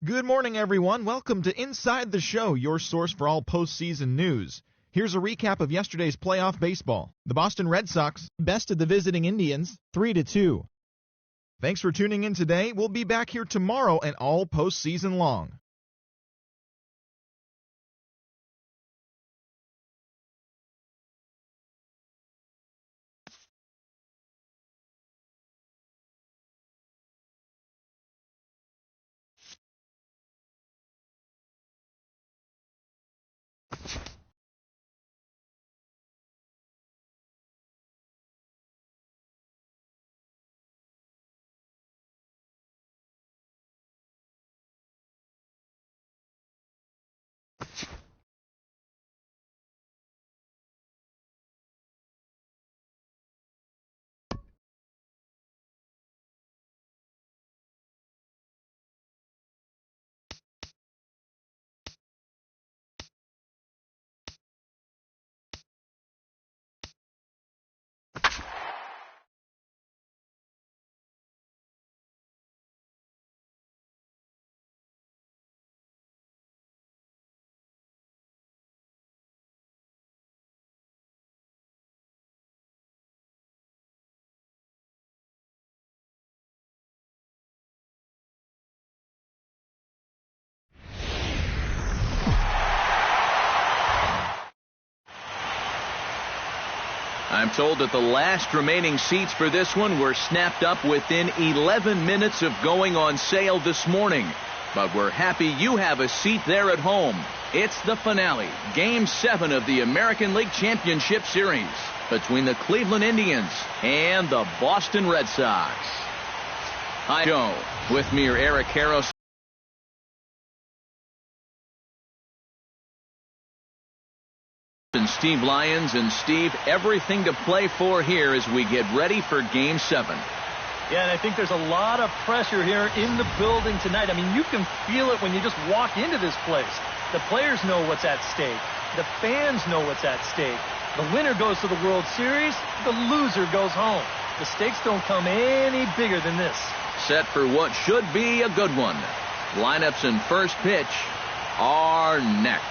Good morning, everyone. Welcome to Inside the Show, your source for all postseason news. Here's a recap of yesterday's playoff baseball. The Boston Red Sox bested the visiting Indians 3-2. Thanks for tuning in today. We'll be back here tomorrow and all postseason long. I'm told that the last remaining seats for this one were snapped up within 11 minutes of going on sale this morning. But we're happy you have a seat there at home. It's the finale, Game 7 of the American League Championship Series between the Cleveland Indians and the Boston Red Sox. Hi, Joe. With me are Eric Harris and Steve Lyons. And Steve, everything to play for here as we get ready for Game 7. Yeah, and I think there's a lot of pressure here in the building tonight. I mean, you can feel it when you just walk into this place. The players know what's at stake. The fans know what's at stake. The winner goes to the World Series. The loser goes home. The stakes don't come any bigger than this. Set for what should be a good one. Lineups and first pitch are next.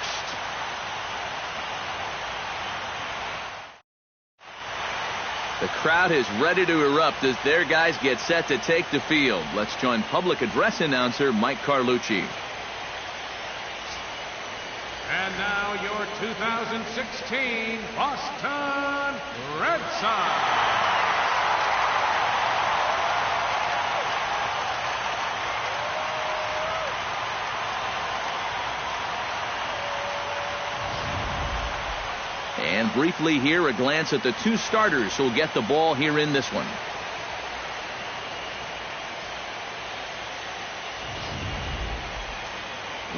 The crowd is ready to erupt as their guys get set to take the field. Let's join public address announcer Mike Carlucci. And now your 2016 Boston Red Sox. And briefly here, a glance at the two starters who'll get the ball here in this one.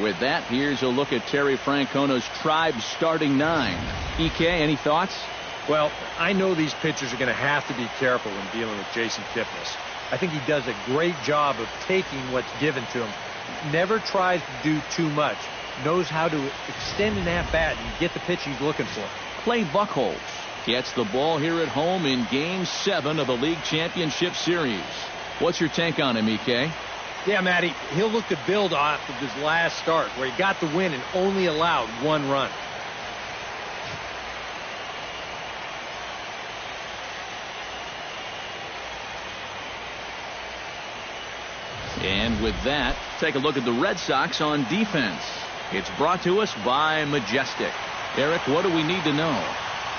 With that, here's a look at Terry Francona's Tribe starting 9. EK, any thoughts? Well, I know these pitchers are going to have to be careful when dealing with Jason Kipnis. I think he does a great job of taking what's given to him. Never tries to do too much. Knows how to extend an at-bat and get the pitch he's looking for. Clay Buchholz gets the ball here at home in Game 7 of the League Championship Series. What's your take on him, EK? Yeah, Matty, he'll look to build off of his last start where he got the win and only allowed 1 run. And with that, take a look at the Red Sox on defense. It's brought to us by Majestic. Eric, what do we need to know?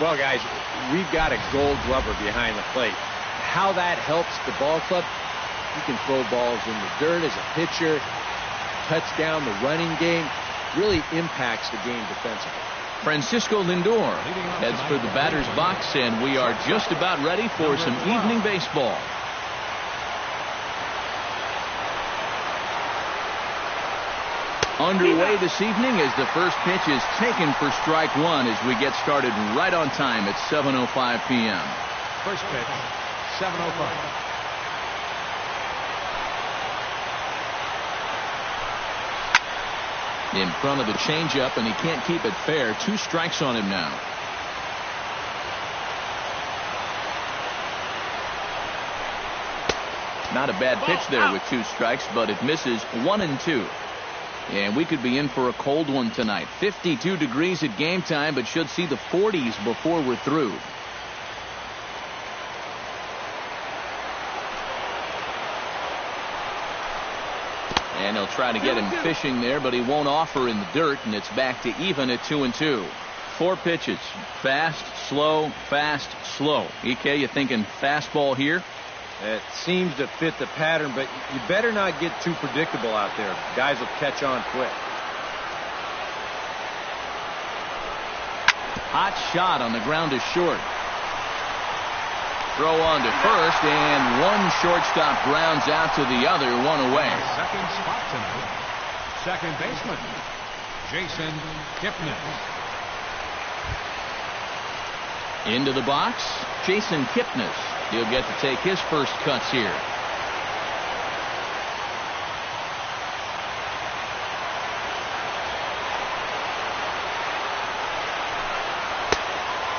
Well, guys, we've got a gold glover behind the plate. How that helps the ball club, you can throw balls in the dirt as a pitcher, cuts down the running game, really impacts the game defensively. Francisco Lindor heads for the batter's box, and we are just about ready for some evening baseball. Underway this evening as the first pitch is taken for strike 1 as we get started right on time at 7:05 p.m. First pitch, 7:05. In front of the changeup, and he can't keep it fair. 2 strikes on him now. Not a bad pitch there with 2 strikes, but it misses 1 and 2. And we could be in for a cold one tonight. 52 degrees at game time, but should see the 40s before we're through. And he'll try to get him fishing there, but he won't offer in the dirt, and it's back to even at 2-2. 4 pitches. Fast, slow, fast, slow. EK, you thinking fastball here? It seems to fit the pattern, but you better not get too predictable out there. Guys will catch on quick. Hot shot on the ground to short. Throw on to first, and one shortstop grounds out to the other, one away. Second spot tonight, second baseman, Jason Kipnis. Into the box, Jason Kipnis. He'll get to take his first cuts here.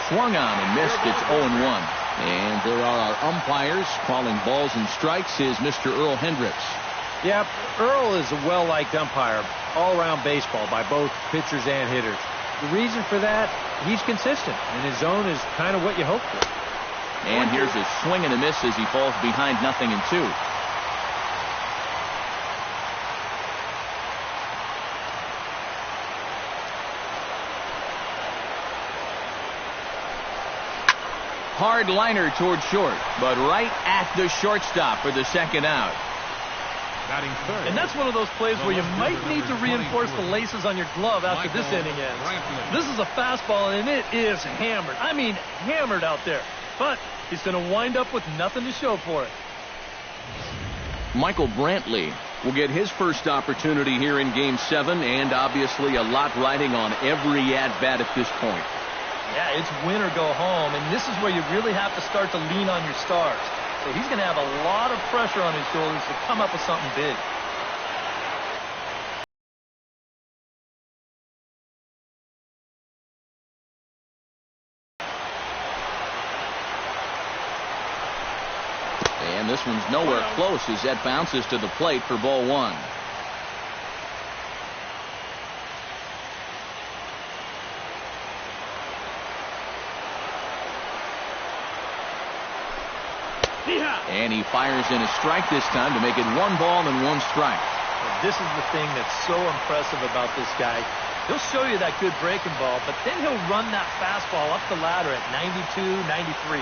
Swung on and missed. It's 0-1. And there are our umpires calling balls and strikes is Mr. Earl Hendricks. Yep, Earl is a well-liked umpire all-around baseball by both pitchers and hitters. The reason for that, he's consistent, and his zone is kind of what you hope for. And here's a swing and a miss as he falls behind 0-2. Hard liner toward short, but right at the shortstop for the second out. Batting third. And that's one of those plays where you might need to reinforce the laces on your glove after this inning ends. This is a fastball, and it is hammered. I mean, hammered out there. But he's going to wind up with nothing to show for it. Michael Brantley will get his first opportunity here in Game 7, and obviously a lot riding on every at-bat at this point. Yeah, it's win or go home, and this is where you really have to start to lean on your stars. So he's going to have a lot of pressure on his shoulders to come up with something big. And this one's nowhere close as that bounces to the plate for ball 1. And he fires in a strike this time to make it 1 ball and 1 strike. This is the thing that's so impressive about this guy. He'll show you that good breaking ball, but then he'll run that fastball up the ladder at 92, 93.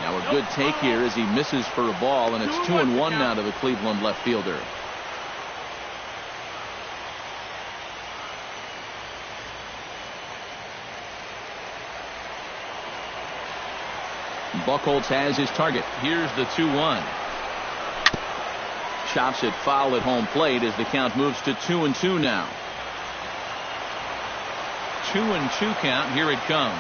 Now a good take here as he misses for a ball, and it's 2-1 now to the Cleveland left fielder. Buchholz has his target. Here's the 2-1. Chops it foul at home plate as the count moves to 2-2 now. 2-2 count. Here it comes.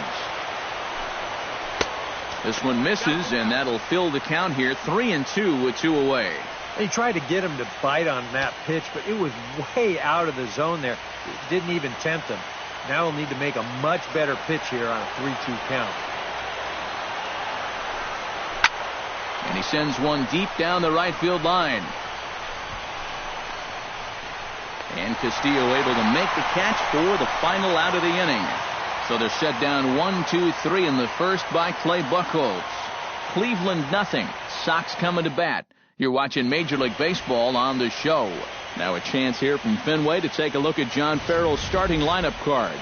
This one misses, and that'll fill the count here. 3-2 with 2 away. He tried to get him to bite on that pitch, but it was way out of the zone there. It didn't even tempt him. Now he'll need to make a much better pitch here on a 3-2 count. And he sends one deep down the right field line. And Castillo able to make the catch for the final out of the inning. So they're set down 1-2-3 in the first by Clay Buchholz. Cleveland nothing. Sox coming to bat. You're watching Major League Baseball on the show. Now a chance here from Fenway to take a look at John Farrell's starting lineup card.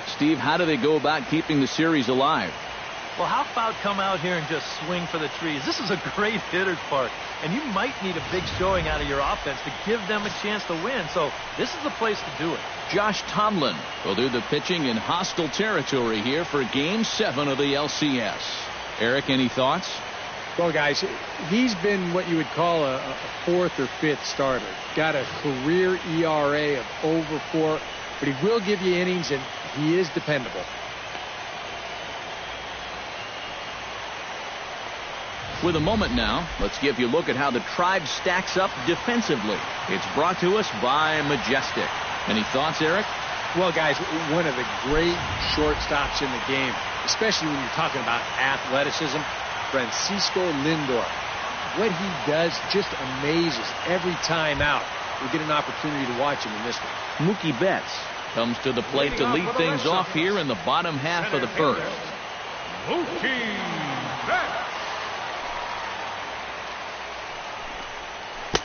Steve, how do they go about keeping the series alive? Well, how about come out here and just swing for the trees? This is a great hitter's park, and you might need a big showing out of your offense to give them a chance to win. So this is the place to do it. Josh Tomlin will do the pitching in hostile territory here for Game 7 of the LCS. Eric, any thoughts? Well, guys, he's been what you would call a 4th or 5th starter. Got a career ERA of over 4, but he will give you innings, and he is dependable. With a moment now, let's give you a look at how the Tribe stacks up defensively. It's brought to us by Majestic. Any thoughts, Eric? Well, guys, one of the great shortstops in the game, especially when you're talking about athleticism, Francisco Lindor. What he does just amazes every time out. We get an opportunity to watch him in this one. Mookie Betts comes to the plate to lead things off here in the bottom half of the first. Mookie Betts.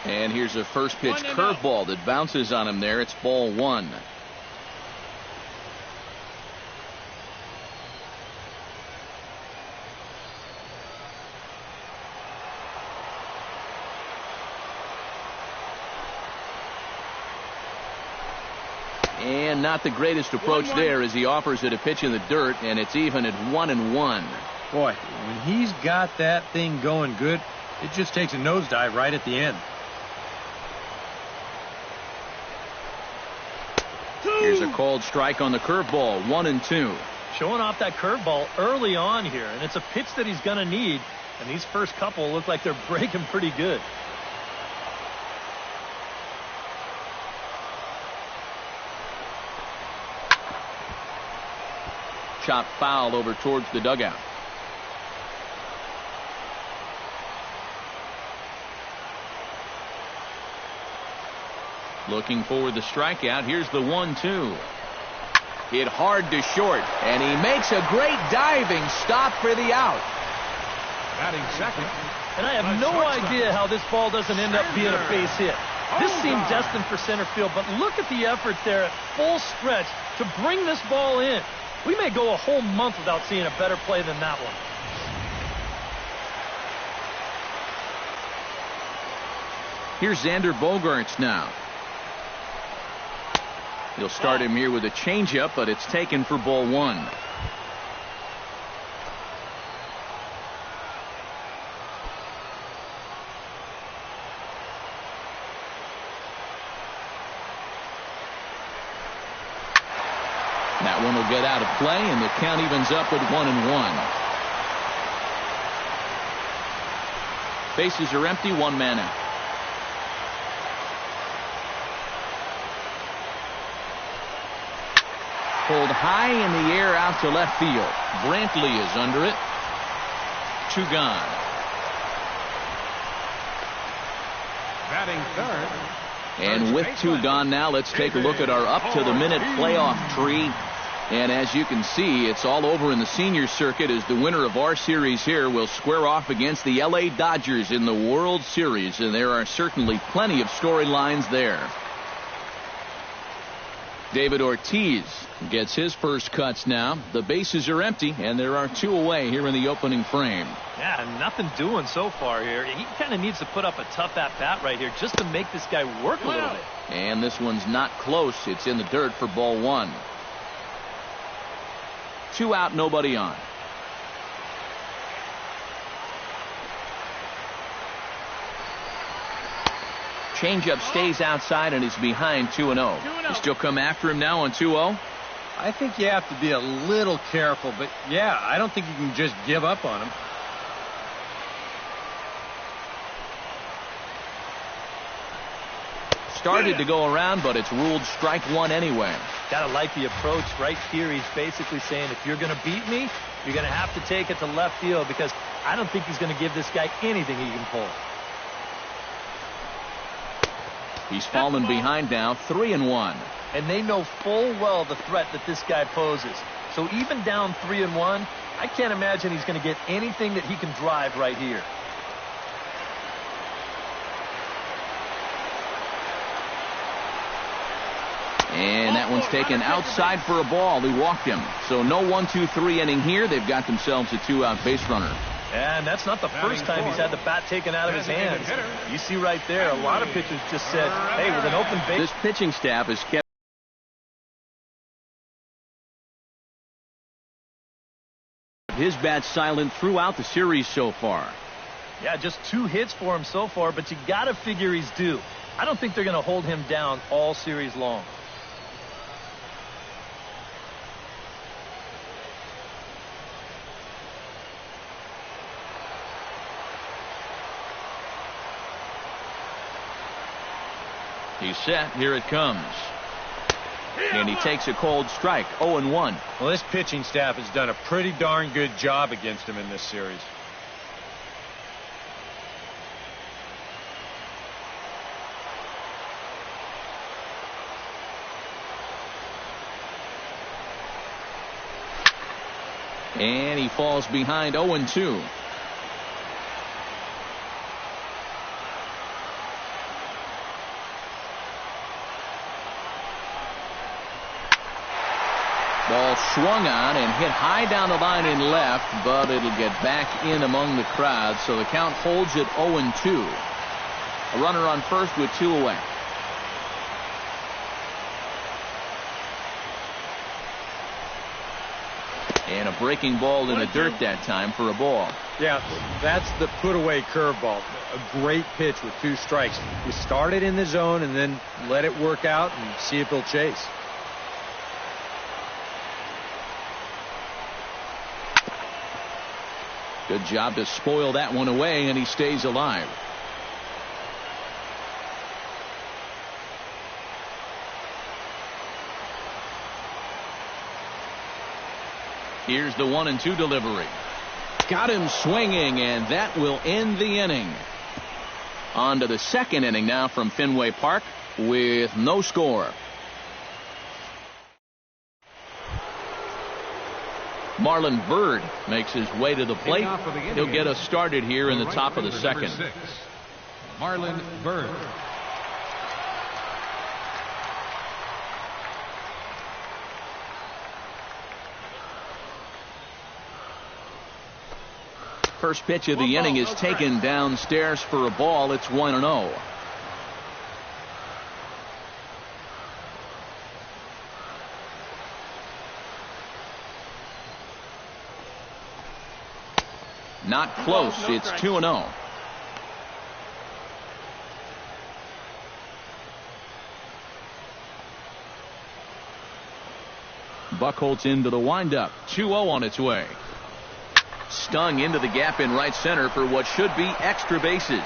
And here's a first pitch curveball that bounces on him there. It's ball one. And not the greatest approach there as he offers it a pitch in the dirt, and it's even at 1-1. Boy, when he's got that thing going good, it just takes a nosedive right at the end. Here's a called strike on the curveball, 1-2. Showing off that curveball early on here, and it's a pitch that he's going to need. And these first couple look like they're breaking pretty good. Chop foul over towards the dugout. Looking for the strikeout. Here's the 1-2. Hit hard to short, and he makes a great diving stop for the out. Batting second. And I have no idea how this ball doesn't end up being a base hit. This seemed destined for center field, but look at the effort there at full stretch to bring this ball in. We may go a whole month without seeing a better play than that one. Here's Xander Bogaerts now. He'll start him here with a changeup, but it's taken for ball one. That one will get out of play, and the count evens up at 1-1. Bases are empty, one man out. Pulled high in the air out to left field. Brantley is under it. Two gone. Batting third. And with two gone now, let's take a look at our up-to-the-minute playoff tree. And as you can see, it's all over in the senior circuit as the winner of our series here will square off against the LA Dodgers in the World Series. And there are certainly plenty of storylines there. David Ortiz gets his first cuts now. The bases are empty, and there are two away here in the opening frame. Yeah, nothing doing so far here. He kind of needs to put up a tough at-bat right here just to make this guy work a little bit. And this one's not close. It's in the dirt for ball one. Two out, nobody on. Changeup stays outside and is behind 2-0. You still come after him now on 2-0? I think you have to be a little careful, but yeah, I don't think you can just give up on him. Started to go around, but it's ruled strike one anyway. Gotta like the approach right here. He's basically saying, if you're going to beat me, you're going to have to take it to left field, because I don't think he's going to give this guy anything he can pull. He's fallen behind now, 3-1. And they know full well the threat that this guy poses. So even down 3-1, I can't imagine he's going to get anything that he can drive right here. And that one's taken outside for a ball. He walked him. So no 1-2-3 inning here. They've got themselves a two-out base runner. And that's not the first time he's had the bat taken out of his hands. You see right there, a lot of pitchers just said, hey, with an open base. This pitching staff has kept his bat silent throughout the series so far. Yeah, just 2 hits for him so far, but you got to figure he's due. I don't think they're going to hold him down all series long. He's set. Here it comes. And he takes a cold strike. 0-1. Well, this pitching staff has done a pretty darn good job against him in this series. And he falls behind 0-2. Ball swung on and hit high down the line in left, but it'll get back in among the crowd, so the count holds at 0-2. A runner on first with 2 away. And a breaking ball in the dirt that time for a ball. Yeah, that's the put-away curveball. A great pitch with 2 strikes. You start it in the zone and then let it work out and see if he'll chase. Good job to spoil that one away, and he stays alive. Here's the 1-2 delivery. Got him swinging, and that will end the inning. On to the second inning now from Fenway Park with no score. Marlon Byrd makes his way to the plate. He'll get us started here in the top of the second. Marlon Byrd. First pitch of the inning is taken downstairs for a ball. It's 1-0. Not close. It's 2-0. Buchholz into the windup. 2-0 on its way. Stung into the gap in right center for what should be extra bases.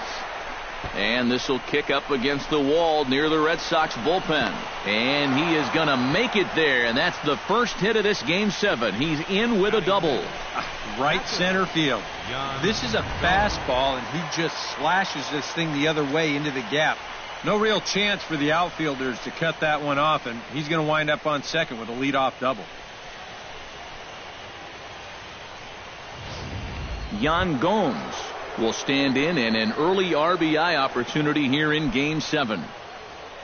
And this will kick up against the wall near the Red Sox bullpen. And he is going to make it there. And that's the first hit of this Game 7. He's in with a double. Right center field. This is a fastball, and he just slashes this thing the other way into the gap. No real chance for the outfielders to cut that one off, and he's going to wind up on second with a leadoff double. Yan Gomes will stand in an early RBI opportunity here in Game 7.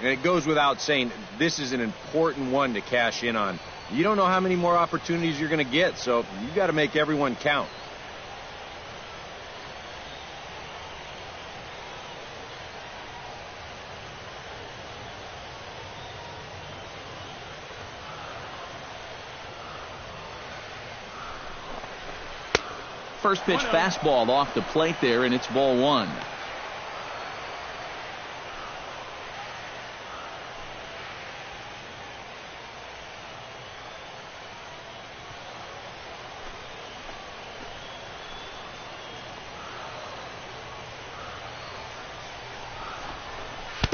And it goes without saying, this is an important one to cash in on. You don't know how many more opportunities you're going to get, so you got to make everyone count. First pitch fastball off the plate there, and it's ball 1.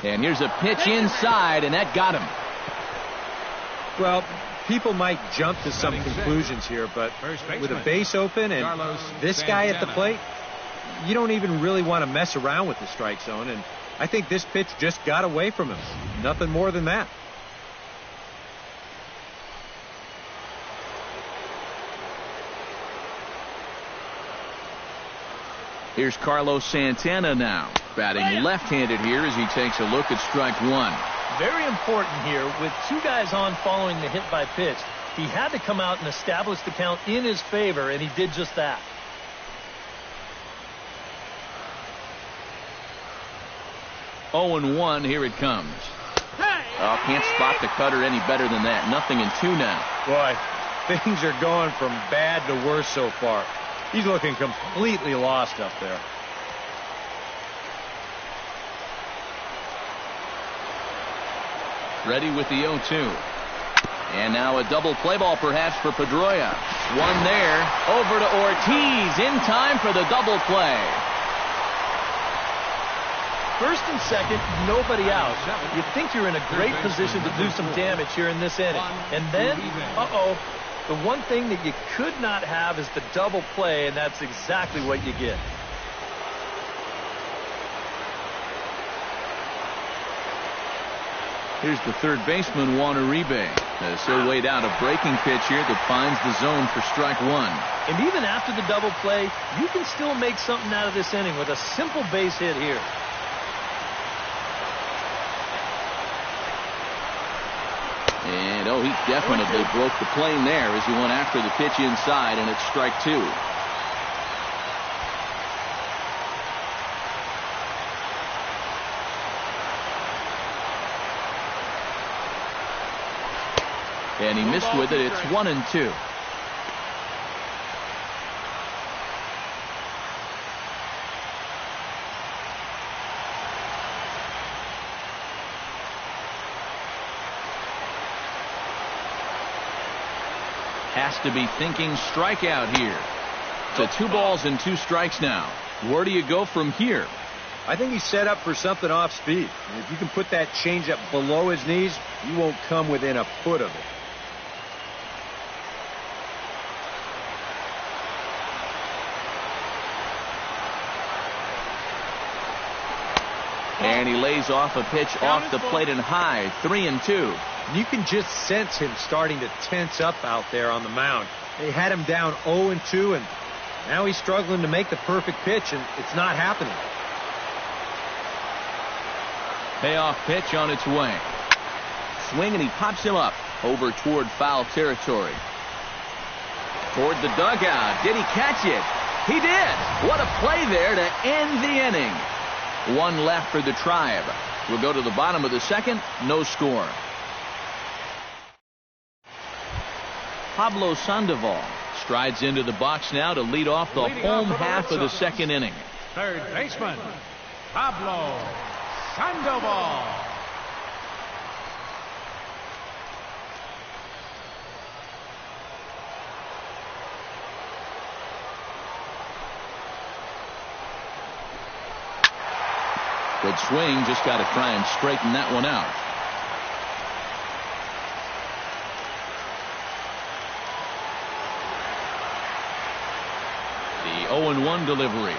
And here's a pitch inside, and that got him. Well, people might jump to some conclusions here, but with a base open and this guy at the plate, you don't even really want to mess around with the strike zone, and I think this pitch just got away from him. Nothing more than that. Here's Carlos Santana now, batting left-handed here as he takes a look at strike 1. Very important here with 2 guys on following the hit by pitch. He had to come out and establish the count in his favor, and he did just that. Oh, 0-1, here it comes. Oh, can't spot the cutter any better than that. Nothing in 2 now. Boy, things are going from bad to worse so far. He's looking completely lost up there. Ready with the 0-2. And now a double play ball perhaps for Pedroia. One there. Over to Ortiz in time for the double play. First and second, nobody out. You think you're in a great position to do some damage here in this inning. And then, the one thing that you could not have is the double play, and that's exactly what you get. Here's the third baseman, Juan Uribe. As he'll wait out a breaking pitch here that finds the zone for strike one. And even after the double play, you can still make something out of this inning with a simple base hit here. And, he definitely broke the plane there as he went after the pitch inside, and it's strike two. And he missed with it. It's 1-2. Has to be thinking strikeout here. So 2 balls and 2 strikes now. Where do you go from here? I think he's set up for something off speed. And if you can put that changeup below his knees, you won't come within a foot of it. And he lays off a pitch off the plate and high. 3-2. You can just sense him starting to tense up out there on the mound. They had him down 0-2, and now he's struggling to make the perfect pitch, and it's not happening. Payoff pitch on its way. Swing, and he pops him up over toward foul territory. Toward the dugout. Did he catch it? He did. What a play there to end the inning. 1 left for the Tribe. We'll go to the bottom of the second. No score. Pablo Sandoval strides into the box now to lead off the home half of the second inning. Third baseman, Pablo Sandoval. Good swing. Just got to try and straighten that one out. The 0-1 delivery.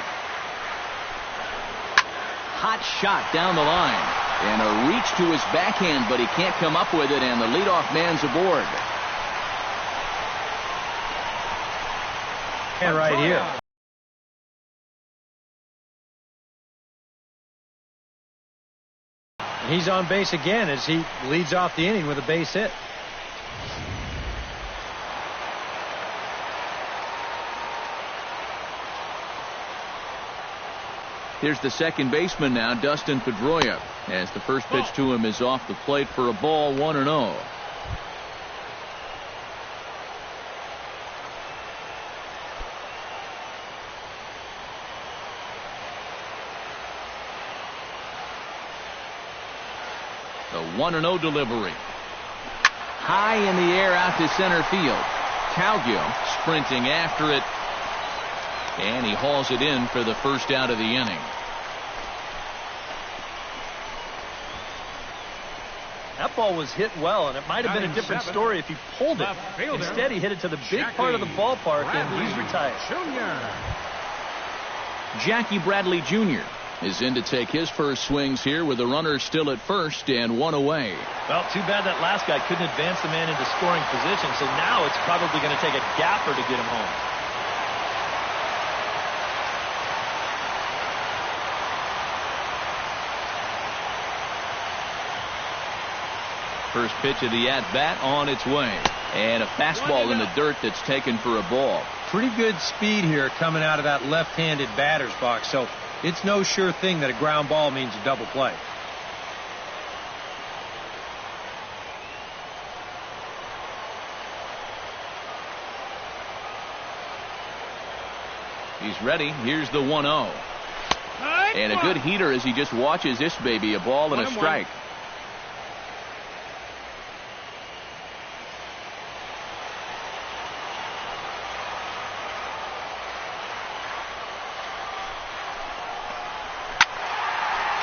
Hot shot down the line. And a reach to his backhand, but he can't come up with it, and the leadoff man's aboard. And right here. He's on base again as he leads off the inning with a base hit. Here's the second baseman now, Dustin Pedroia, as the first pitch to him is off the plate for a ball. 1-0. The 1-0 delivery. High in the air out to center field. Taugio sprinting after it. And he hauls it in for the first out of the inning. That ball was hit well, and it might have been a different story if he pulled it. Instead, he hit it to the big part of the ballpark, and he's retired. Jackie Bradley Jr. is in to take his first swings here with the runner still at first and 1 away. Well, too bad that last guy couldn't advance the man into scoring position, so now it's probably going to take a gapper to get him home. First pitch of the at-bat on its way. And a fastball in the dirt that's taken for a ball. Pretty good speed here coming out of that left-handed batter's box, so it's no sure thing that a ground ball means a double play. He's ready. Here's the 1-0. And a good heater as he just watches this baby. A ball and a strike.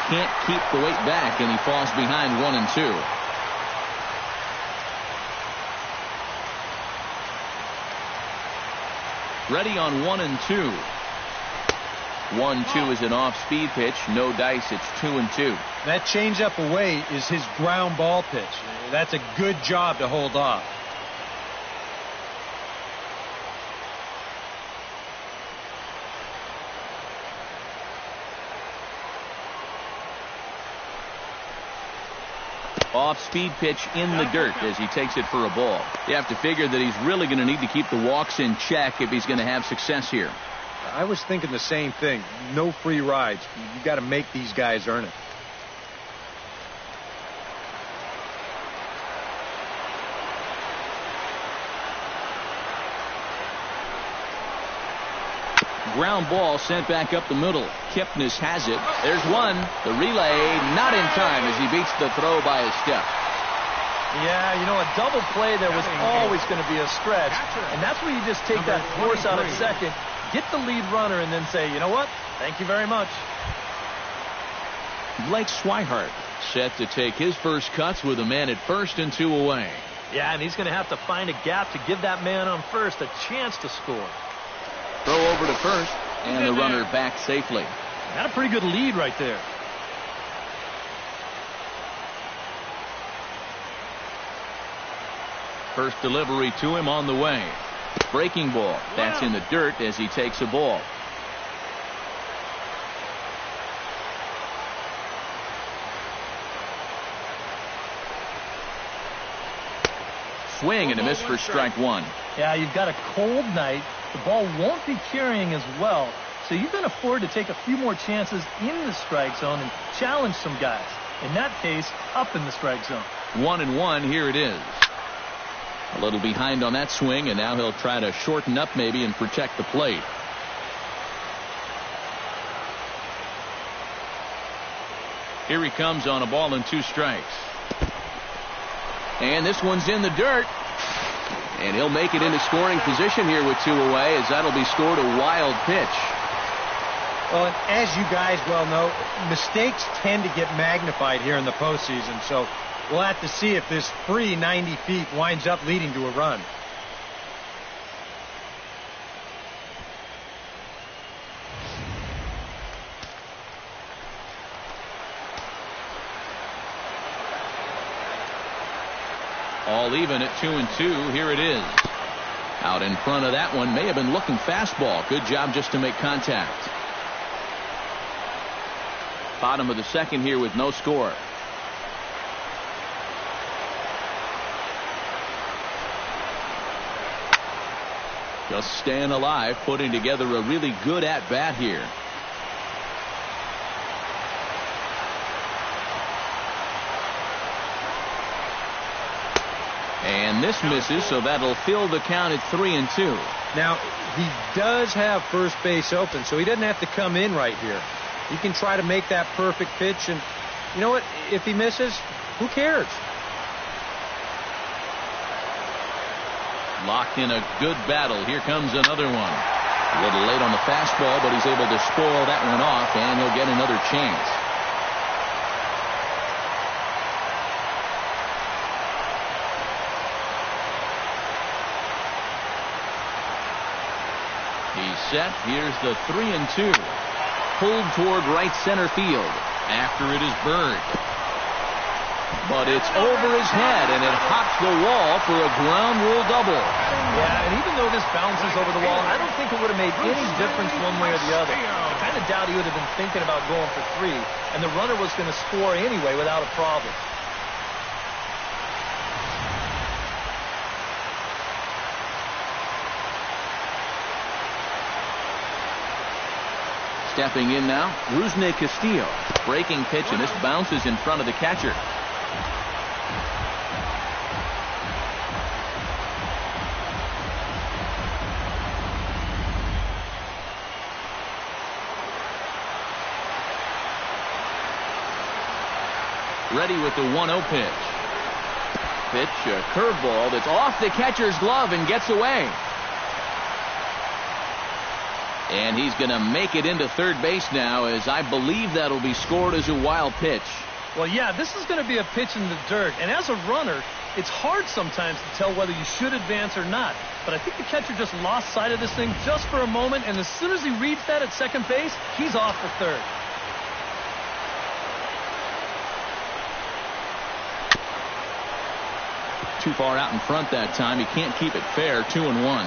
Can't keep the weight back, and he falls behind 1-2. Ready on 1-2. 1-2 is an off-speed pitch. No dice. It's 2-2. That changeup away is his ground ball pitch. That's a good job to hold off. Off-speed pitch in the dirt as he takes it for a ball. You have to figure that he's really going to need to keep the walks in check if he's going to have success here. I was thinking the same thing. No free rides. You got to make these guys earn it. Ground ball sent back up the middle. Kipnis has it. There's one. The relay not in time as he beats the throw by a step. Yeah, you know, a double play there was always going to be a stretch. And that's where you just take that force out at second, get the lead runner, and then say, you know what? Thank you very much. Blake Swihart set to take his first cuts with a man at first and 2 away. Yeah, and he's going to have to find a gap to give that man on first a chance to score. Throw over to first, and the runner back safely. Got a pretty good lead right there. First delivery to him on the way. Breaking ball. That's in the dirt as he takes a ball. Swing and a miss for strike one. Yeah, you've got a cold night. The ball won't be carrying as well, so you can afford to take a few more chances in the strike zone and challenge some guys. In that case, up in the strike zone. 1-1, here it is. A little behind on that swing, and now he'll try to shorten up maybe and protect the plate. Here he comes on a ball and 2 strikes. And this one's in the dirt. And he'll make it into scoring position here with 2 away, as that'll be scored a wild pitch. Well, and as you guys well know, mistakes tend to get magnified here in the postseason, so we'll have to see if this free 90 feet winds up leading to a run. All even at 2-2. Here it is. Out in front of that one. May have been looking fastball. Good job just to make contact. Bottom of the second here with no score. Just staying alive, putting together a really good at-bat here. And this misses, so that'll fill the count at 3-2. Now, he does have first base open, so he doesn't have to come in right here. He can try to make that perfect pitch, and you know what? If he misses, who cares? Locked in a good battle. Here comes another one. A little late on the fastball, but he's able to spoil that one off, and he'll get another chance. He's set. Here's the 3-2. Pulled toward right center field after it is burned. But it's over his head, and it hops the wall for a ground rule double. Yeah, and even though this bounces over the wall, I don't think it would have made any difference one way or the other. I kind of doubt he would have been thinking about going for 3, and the runner was going to score anyway without a problem. Stepping in now, Rusney Castillo. Breaking pitch, and this bounces in front of the catcher. Ready with the 1-0 pitch. Pitch, a curveball that's off the catcher's glove and gets away. And he's going to make it into third base now, as I believe that'll be scored as a wild pitch. Well, yeah, this is going to be a pitch in the dirt. And as a runner, It's hard sometimes to tell whether you should advance or not. But I think the catcher just lost sight of this thing just for a moment, and as soon as he reads that at second base, he's off for third. Too far out in front that time. He can't keep it fair. 2-1.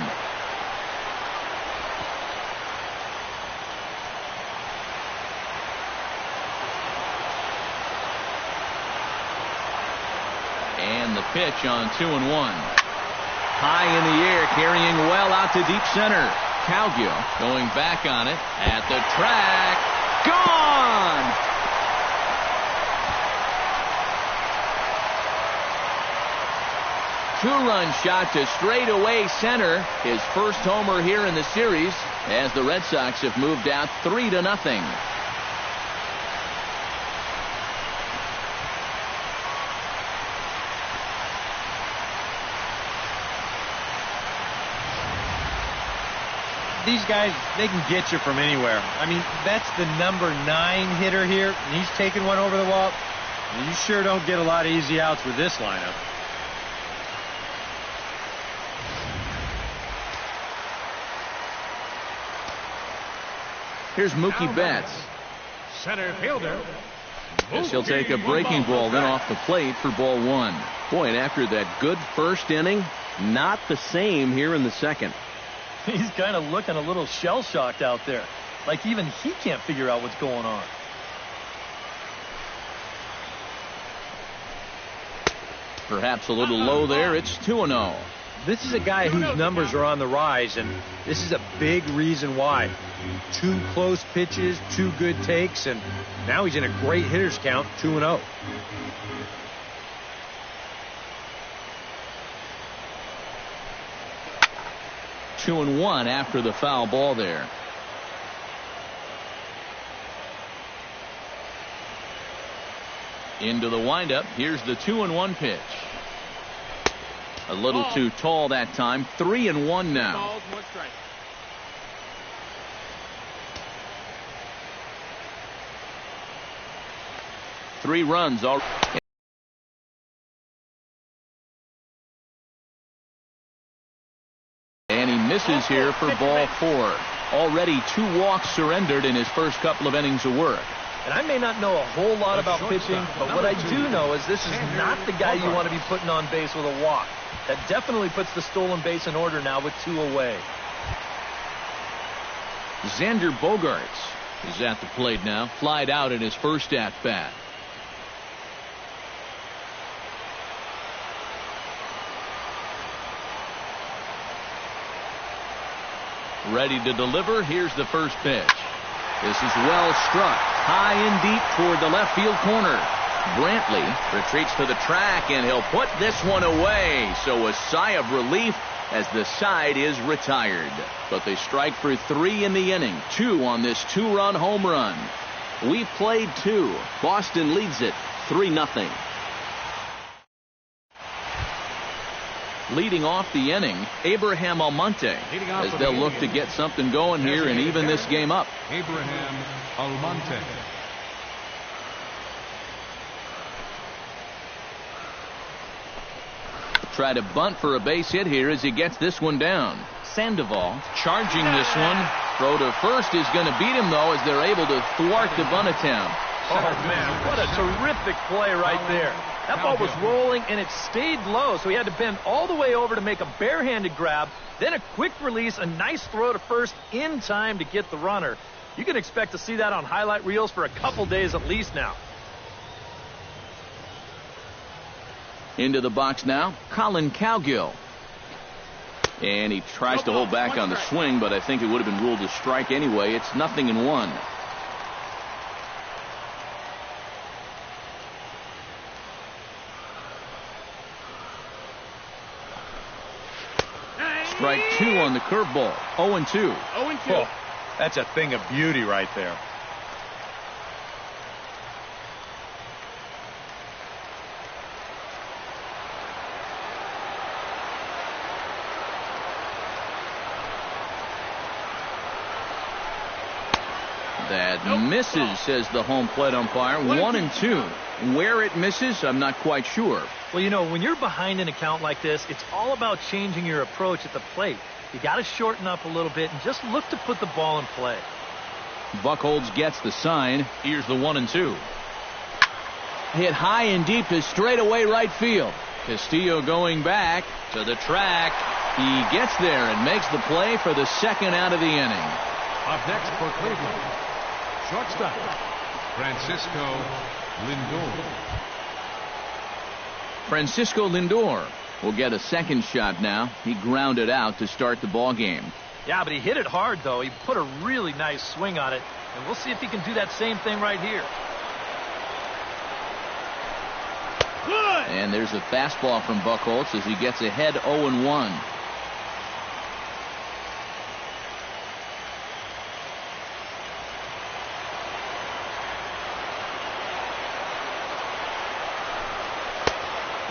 And the pitch on 2-1. High in the air, carrying well out to deep center. Cowgill going back on it at the track. Gone! Two-run shot to straightaway center. His first homer here in the series as the Red Sox have moved out 3-0. These guys, they can get you from anywhere. I mean, that's the number 9 hitter here, and he's taking one over the wall. And you sure don't get a lot of easy outs with this lineup. Here's Mookie Betts. Center fielder. Yes, he'll take a breaking ball then off the plate for ball 1. Boy, and after that good first inning, not the same here in the second. He's kind of looking a little shell-shocked out there. Like even he can't figure out what's going on. Perhaps a little low there. It's 2-0. This is a guy whose numbers are on the rise, and this is a big reason why. 2 close pitches, 2 good takes, and now he's in a great hitter's count, 2-0. Two and 1 after the foul ball there. Into the windup. Here's the 2-1 pitch. A little too tall that time. 3-1 now. 3 runs already. And he misses here for ball 4. Already 2 walks surrendered in his first couple of innings of work. And I may not know a whole lot about pitching, but what I do know is this is not the guy you want to be putting on base with a walk. That definitely puts the stolen base in order now with 2 away. Xander Bogaerts is at the plate now. Flied out in his first at-bat. Ready to deliver. Here's the first pitch. This is well struck. High and deep toward the left field corner. Brantley retreats to the track, and he'll put this one away. So a sigh of relief as the side is retired. But they strike for 3 in the inning. 2 on this 2-run home run. We've played 2. Boston leads it 3-0. Leading off the inning, Abraham Almonte, as they'll look to get something going here and even this game up. Abraham Almonte. Try to bunt for a base hit here as he gets this one down. Sandoval charging this one. Throw to first is going to beat him, though, as they're able to thwart the bunt attempt. Oh, man, what a terrific play right there. That ball was rolling, and it stayed low, so he had to bend all the way over to make a barehanded grab, then a quick release, a nice throw to first in time to get the runner. You can expect to see that on highlight reels for a couple days at least now. Into the box now, Colin Cowgill. And he tries to hold back on the swing, but I think it would have been ruled a strike anyway. It's 0-1. Strike 2 on the curveball. 0-2. 0-2. Oh, that's a thing of beauty right there. That misses, says the home plate umpire. 1-2. Where it misses, I'm not quite sure. Well, you know, when you're behind an account like this, it's all about changing your approach at the plate. You got to shorten up a little bit and just look to put the ball in play. Buchholz gets the sign. Here's the 1-2. Hit high and deep to straightaway right field. Castillo going back to the track. He gets there and makes the play for the second out of the inning. Up next for Cleveland, shortstop, Francisco Lindor. Francisco Lindor will get a second shot now. He grounded out to start the ball game. Yeah, but he hit it hard, though. He put a really nice swing on it, and we'll see if he can do that same thing right here. And there's a fastball from Buchholz as he gets ahead 0-1.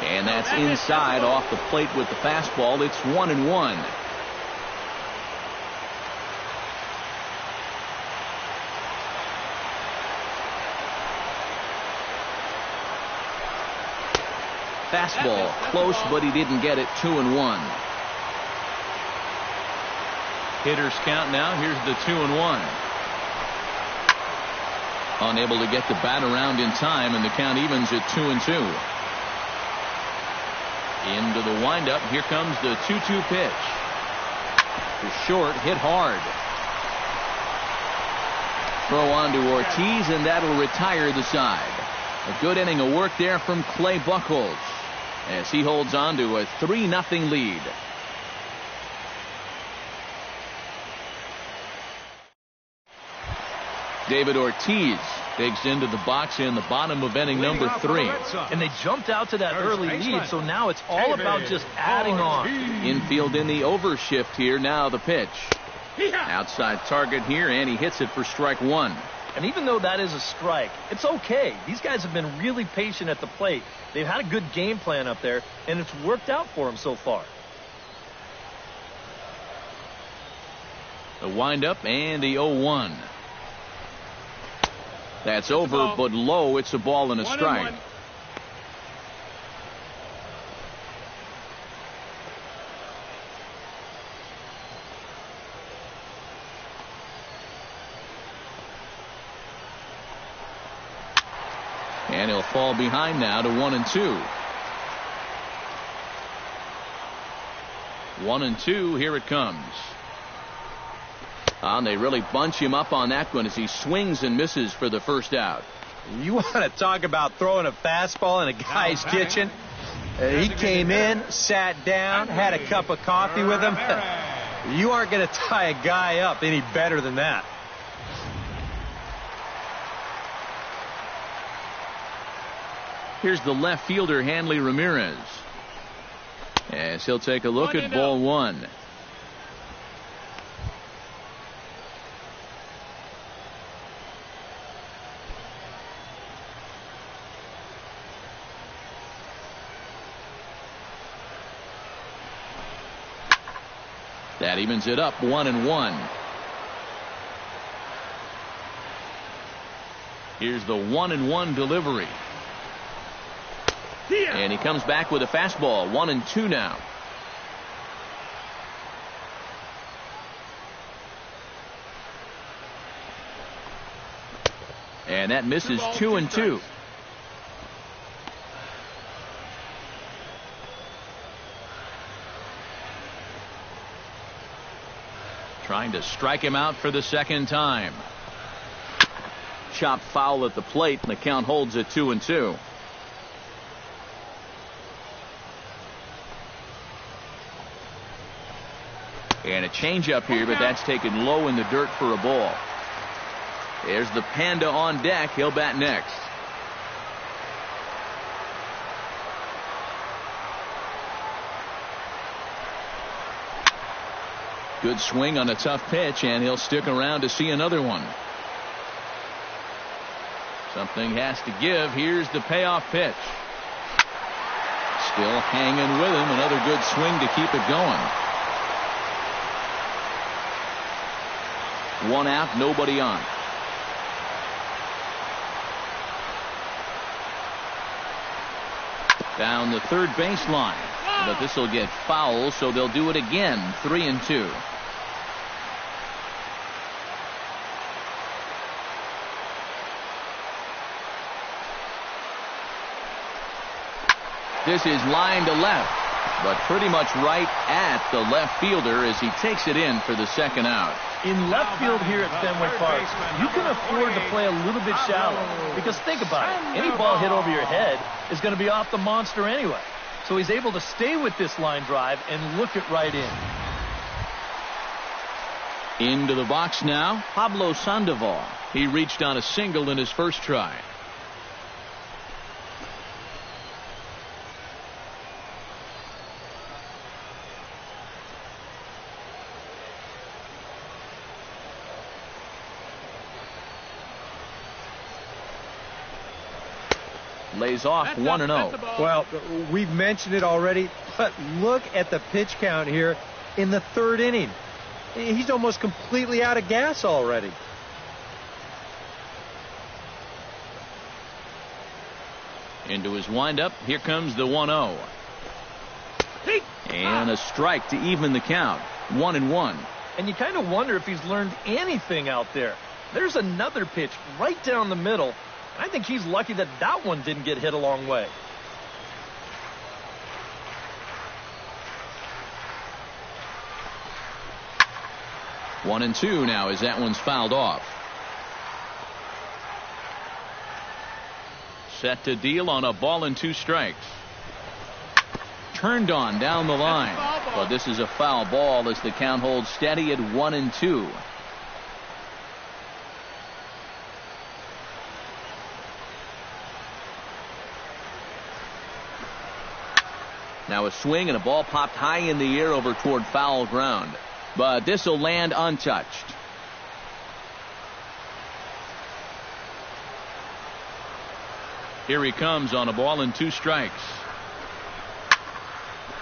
And that's inside off the plate with the fastball. It's 1-1. Fastball close, but he didn't get it. 2-1. Hitters count now. Here's the 2-1. Unable to get the bat around in time, and the count evens at 2-2. Into the windup. Here comes the 2-2 pitch. To short, hit hard. Throw on to Ortiz, and that'll retire the side. A good inning of work there from Clay Buchholz as he holds on to a 3-0 lead. David Ortiz digs into the box in the bottom of inning number 3. And they jumped out to that early lead, so now it's all about just adding on. Infield in the overshift here. Now the pitch. Outside target here, and he hits it for strike 1. And even though that is a strike, it's okay. These guys have been really patient at the plate. They've had a good game plan up there, and it's worked out for them so far. The windup and the 0-1. That's over, but low. It's a ball and a strike. And he'll fall behind now to 1-2. 1-2. Here it comes. And they really bunch him up on that one as he swings and misses for the first out. You want to talk about throwing a fastball in a guy's kitchen? He came in, sat down, had a cup of coffee with him. You aren't going to tie a guy up any better than that. Here's the left fielder, Hanley Ramirez, as he'll take a look at ball 1. That evens it up 1-1. Here's the 1-1 delivery. And he comes back with a fastball. 1-2 now. And that misses 2-2. Trying to strike him out for the second time. Chopped foul at the plate, and the count holds at 2-2. And a changeup here, but that's taken low in the dirt for a ball. There's the Panda on deck. He'll bat next. Good swing on a tough pitch, and he'll stick around to see another one. Something has to give. Here's the payoff pitch. Still hanging with him. Another good swing to keep it going. 1 out, nobody on. Down the third baseline. But this will get foul, so they'll do it again. 3-2. This is line to left, but pretty much right at the left fielder as he takes it in for the second out. In left field here at Fenway Park, you can afford to play a little bit shallow. Because think about it, any ball hit over your head is going to be off the monster anyway. So he's able to stay with this line drive and look it right in. Into the box now, Pablo Sandoval. He reached on a single in his first try. Lays off 1-0. Well, we've mentioned it already, but look at the pitch count here in the third inning. He's almost completely out of gas already. Into his windup. Here comes the 1-0. And a strike to even the count. 1-1. And you kind of wonder if he's learned anything out there. There's another pitch right down the middle. I think he's lucky that that one didn't get hit a long way. One and two now as that one's fouled off. Set to deal on a ball and 2 strikes. Turned on down the line. But this is a foul ball as the count holds steady at 1-2. Now a swing and a ball popped high in the air over toward foul ground. But this will land untouched. Here he comes on a ball and 2 strikes.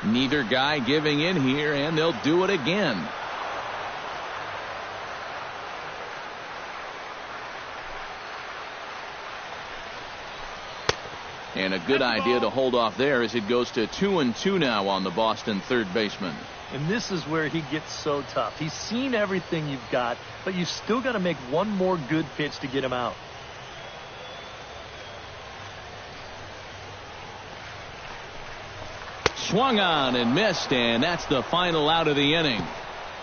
Neither guy giving in here, and they'll do it again. And a good idea to hold off there as it goes to 2-2 now on the Boston third baseman. And this is where he gets so tough. He's seen everything you've got, but you've still got to make one more good pitch to get him out. Swung on and missed, and that's the final out of the inning.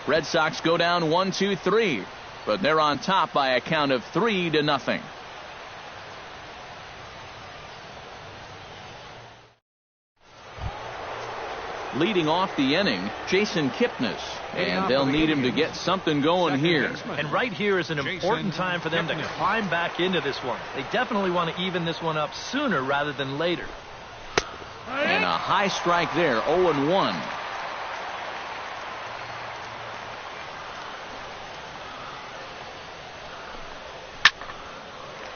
Red Sox go down 1-2-3, but they're on top by a count of 3-0. Leading off the inning, Jason Kipnis, and they'll need him to get something going here. And right here is an important time for them to climb back into this one. They definitely want to even this one up sooner rather than later. And a high strike there, 0-1.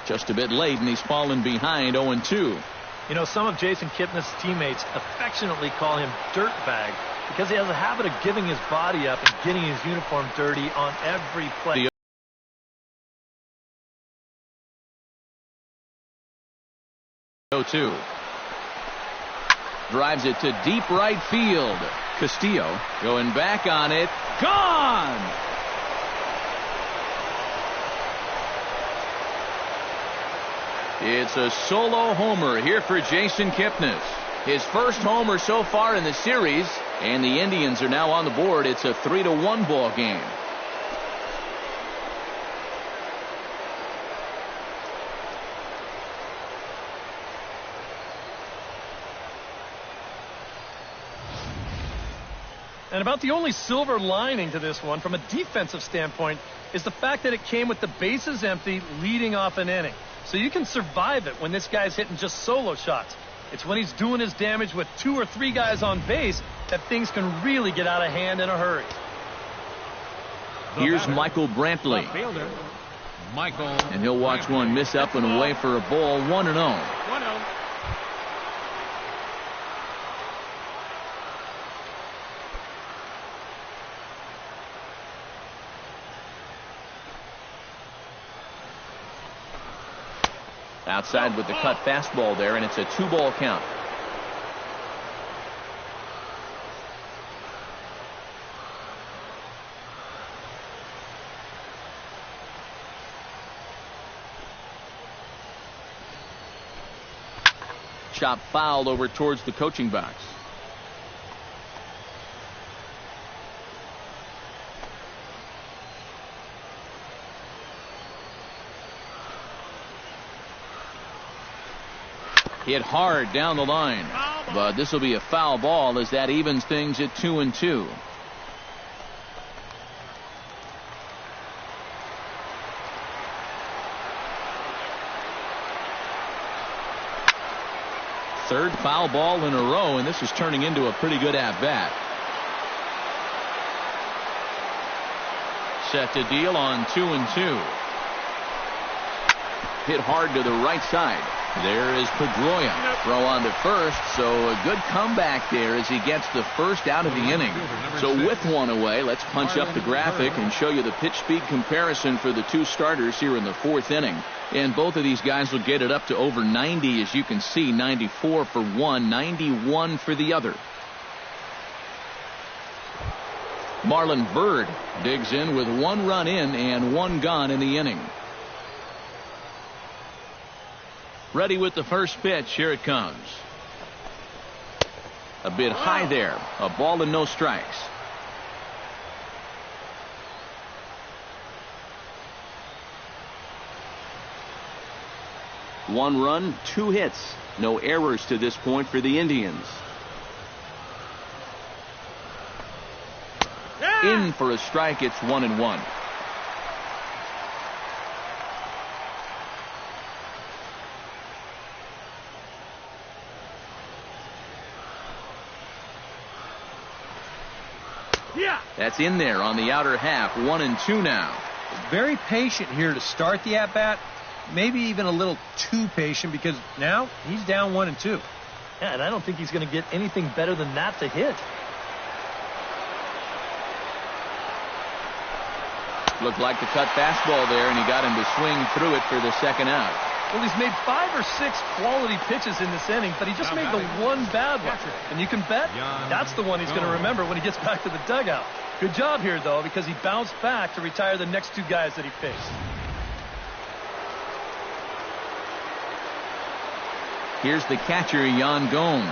Just a bit late, and he's fallen behind 0-2. You know, some of Jason Kipnis' teammates affectionately call him Dirtbag because he has a habit of giving his body up and getting his uniform dirty on every play. 0-2. Drives it to deep right field. Castillo going back on it. Gone! It's a solo homer here for Jason Kipnis. His first homer so far in the series, and the Indians are now on the board. It's a 3-1 ball game. And about the only silver lining to this one from a defensive standpoint is the fact that it came with the bases empty leading off an inning. So you can survive it when this guy's hitting just solo shots. It's when he's doing his damage with 2 or 3 guys on base that things can really get out of hand in a hurry. Here's Michael Brantley. And he'll watch one miss up and away for a ball. 1-0. Outside with the cut fastball there, and it's a 2-ball count. chop fouled over towards the coaching box. Hit hard down the line, but this will be a foul ball as that evens things at 2-2. Third foul ball in a row, and this is turning into a pretty good at-bat. Set to deal on 2-2. Hit hard to the right side. There is Pedroia. Throw on to first, so a good comeback there as he gets the first out of the inning. So with one away, let's punch up the graphic and show you the pitch speed comparison for the two starters here in the fourth inning. And both of these guys will get it up to over 90, as you can see. 94 for one, 91 for the other. Marlon Byrd digs in with 1 run in and 1 gone in the inning. Ready with the first pitch. Here it comes. A bit high there. A ball and no strikes. One run, 2 hits. No errors to this point for the Indians. In for a strike. It's 1-1. That's in there on the outer half. 1-2 now. Very patient here to start the at-bat. Maybe even a little too patient, because now he's down 1-2. Yeah, and I don't think he's going to get anything better than that to hit. Looked like the cut fastball there, and he got him to swing through it for the second out. Well, he's made 5 or 6 quality pitches in this inning, but he just made the one bad one. And you can bet that's the one he's going to remember when he gets back to the dugout. Good job here, though, because he bounced back to retire the next 2 guys that he faced. Here's the catcher, Yan Gomes.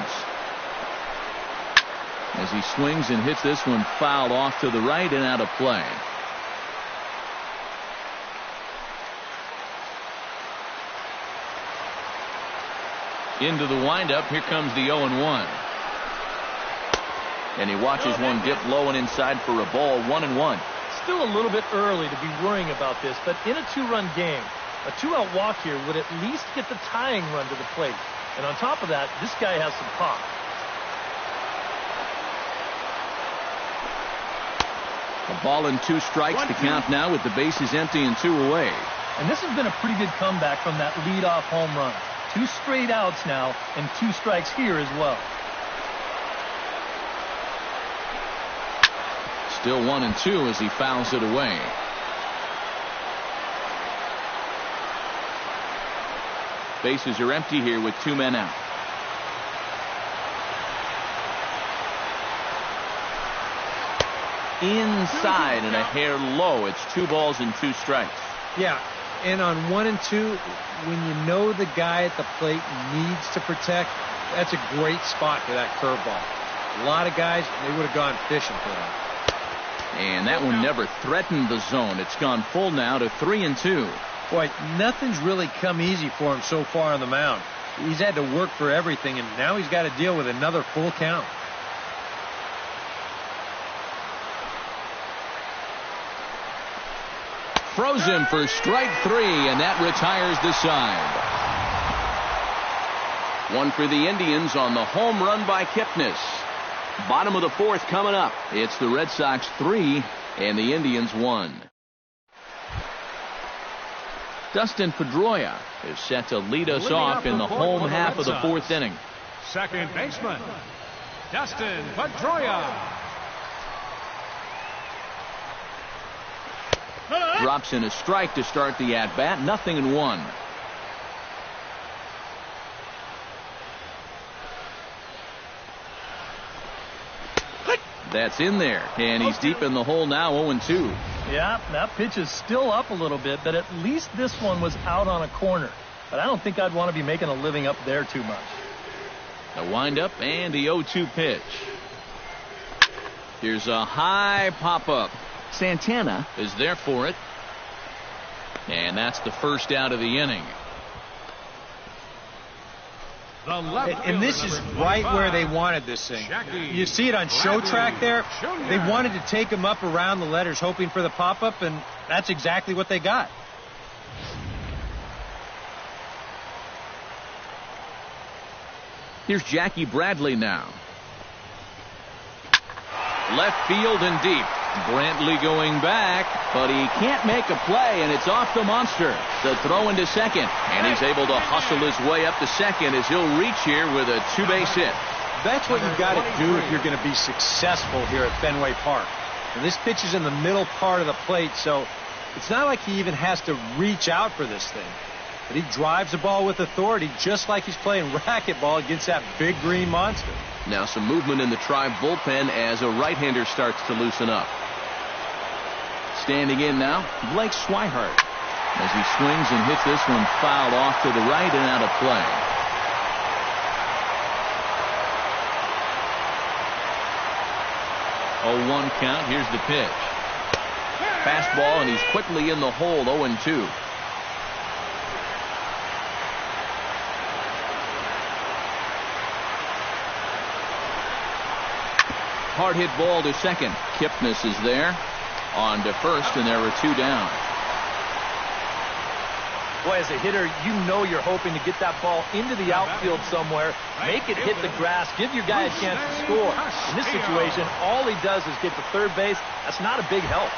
As he swings and hits this one foul off to the right and out of play. Into the windup. Here comes the 0-1. And he watches one dip low and inside for a ball. 1-1. Still a little bit early to be worrying about this, but in a 2-run game, a 2-out walk here would at least get the tying run to the plate. And on top of that, this guy has some pop. A ball and 2 strikes to count now with the bases empty and 2 away. And this has been a pretty good comeback from that leadoff home run. 2 straight outs now and 2 strikes here as well. Still 1-2 as he fouls it away. Bases are empty here with 2 men out. Inside and a hair low. It's 2 balls and 2 strikes. Yeah, and on 1-2, when you know the guy at the plate needs to protect, that's a great spot for that curveball. A lot of guys, they would have gone fishing for that. And that one never threatened the zone. It's gone full now to 3-2. Boy, nothing's really come easy for him so far on the mound. He's had to work for everything, and now he's got to deal with another full count. Throws him for strike 3, and that retires the side. One for the Indians on the home run by Kipnis. Bottom of the 4th coming up. It's the Red Sox 3 and the Indians 1. Dustin Pedroia is set to lead us off in the home half of the 4th inning. Second baseman, Dustin Pedroia. Drops in a strike to start the at-bat. 0-1. That's in there, and he's deep in the hole now. 0-2. Yeah, that pitch is still up a little bit, but at least this one was out on a corner. But I don't think I'd want to be making a living up there too much. The windup and the 0-2 pitch. Here's a high pop-up. Santana is there for it. And that's the first out of the inning. And this is right where they wanted this thing. You see it on show track there. They wanted to take him up around the letters, hoping for the pop-up, and that's exactly what they got. Here's Jackie Bradley now. Left field and deep. Brantley going back, but he can't make a play, and it's off the monster. The throw into second, and he's able to hustle his way up to second as he'll reach here with a two-base hit. That's what you've got to do if you're going to be successful here at Fenway Park. And this pitch is in the middle part of the plate, so it's not like he even has to reach out for this thing. But he drives the ball with authority, just like he's playing racquetball against that big green monster. Now some movement in the Tribe bullpen as a right-hander starts to loosen up. Standing in now, Blake Swihart. As he swings and hits this one fouled off to the right and out of play. Oh, 1 count. Here's the pitch. Fastball, and he's quickly in the hole. 0-2. Hard hit ball to second. Kipnis is there. On to first, and there are 2 down. Boy, as a hitter, you know you're hoping to get that ball into the outfield somewhere, make it hit the grass, give your guy a chance to score. In this situation, all he does is get to third base. That's not a big help.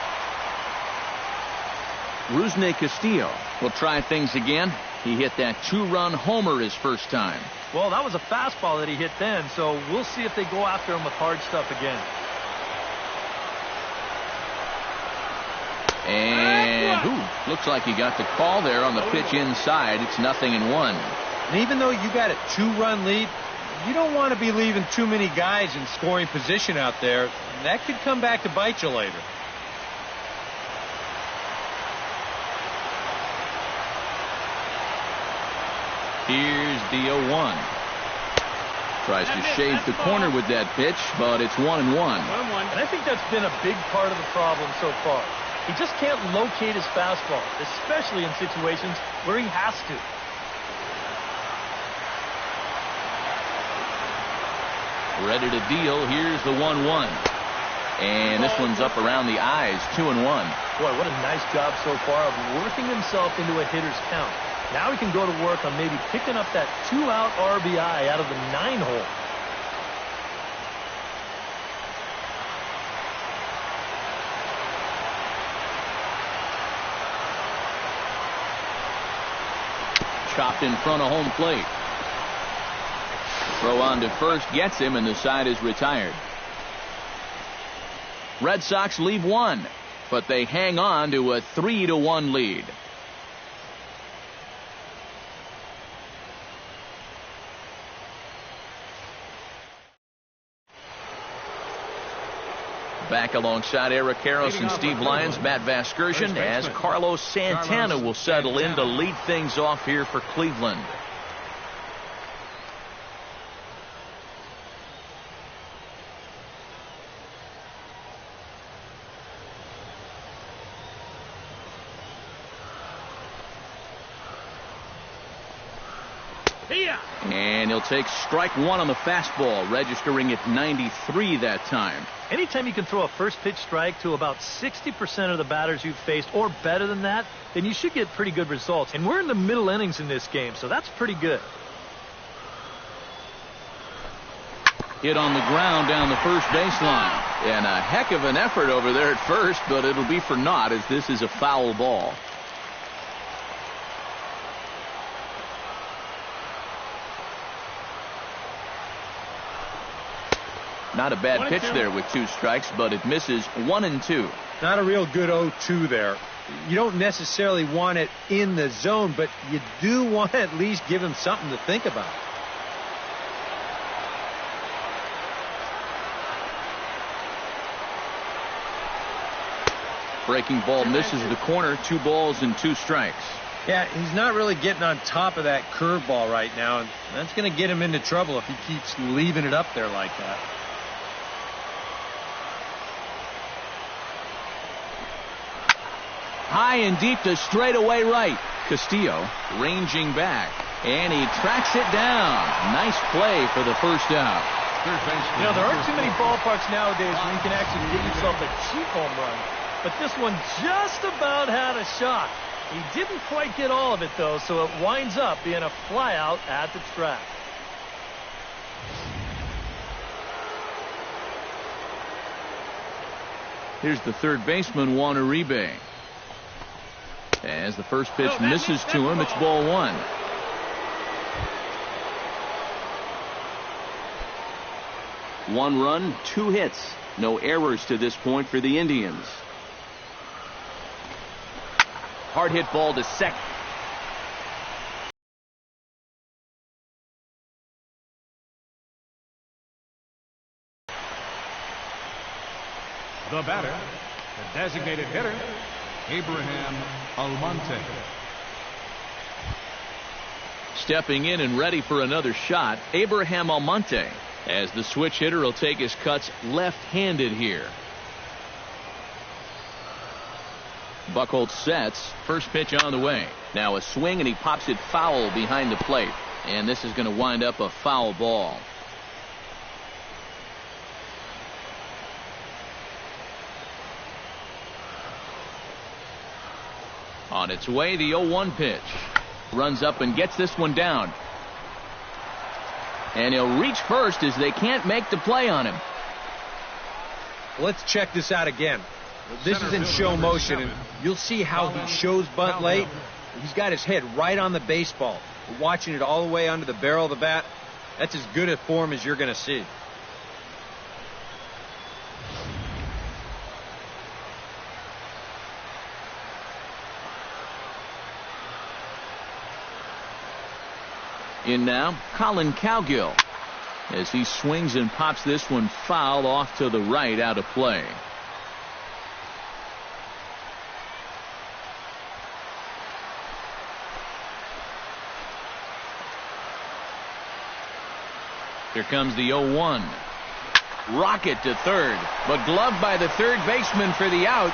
Rusney Castillo will try things again. He hit that 2-run homer his first time. Well, that was a fastball that he hit then, so we'll see if they go after him with hard stuff again. And looks like he got the call there on the pitch inside. It's 0-1. And even though you got a 2-run lead, you don't want to be leaving too many guys in scoring position out there. That could come back to bite you later. Here's the 0-1. Tries to shave the corner with that pitch, but it's 1-1. And I think that's been a big part of the problem so far. He just can't locate his fastball, especially in situations where he has to. Ready to deal. Here's the 1-1. And this one's up around the eyes. 2-1. Boy, what a nice job so far of working himself into a hitter's count. Now he can go to work on maybe picking up that 2-out RBI out of the 9-hole. Chopped in front of home plate. Throw on to first gets him, and the side is retired. Red Sox leave 1, but they hang on to a 3-1 lead. Back alongside Eric Karros and Steve Lyons, Matt Vasgersian, as Carlos Santana will settle in to lead things off here for Cleveland. And he'll take strike 1 on the fastball, registering at 93 that time. Anytime you can throw a first pitch strike to about 60% of the batters you've faced or better than that, then you should get pretty good results. And we're in the middle innings in this game, so that's pretty good. Hit on the ground down the first baseline. And a heck of an effort over there at first, but it'll be for naught as this is a foul ball. Not a bad pitch there with 2 strikes, but it misses 1-2. Not a real good 0-2 there. You don't necessarily want it in the zone, but you do want to at least give him something to think about. Breaking ball misses the corner. 2 balls and 2 strikes. Yeah, he's not really getting on top of that curveball right now, and that's going to get him into trouble if he keeps leaving it up there like that. High and deep to straightaway right. Castillo ranging back, and he tracks it down. Nice play for the first out. You know, there aren't too many ballparks nowadays where you can actually get yourself a cheap home run, but this one just about had a shot. He didn't quite get all of it, though, so it winds up being a flyout at the track. Here's the third baseman, Juan Uribe. As the first pitch misses to him, it's ball one. One run, 2 hits. No errors to this point for the Indians. Hard hit ball to second. The batter, the designated hitter, Abraham Almonte. Stepping in and ready for another shot, Abraham Almonte, as the switch hitter will take his cuts left-handed here. Buchholz sets. First pitch on the way. Now a swing, and he pops it foul behind the plate. And this is going to wind up a foul ball. On its way, the 0-1 pitch. Runs up and gets this one down. And he'll reach first as they can't make the play on him. Let's check this out again. This is in show motion, and you'll see how he shows bunt late. He's got his head right on the baseball, watching it all the way under the barrel of the bat. That's as good a form as you're going to see. In now, Colin Cowgill, as he swings and pops this one foul off to the right, out of play. Here comes the 0-1. Rocket to third, but gloved by the third baseman for the out.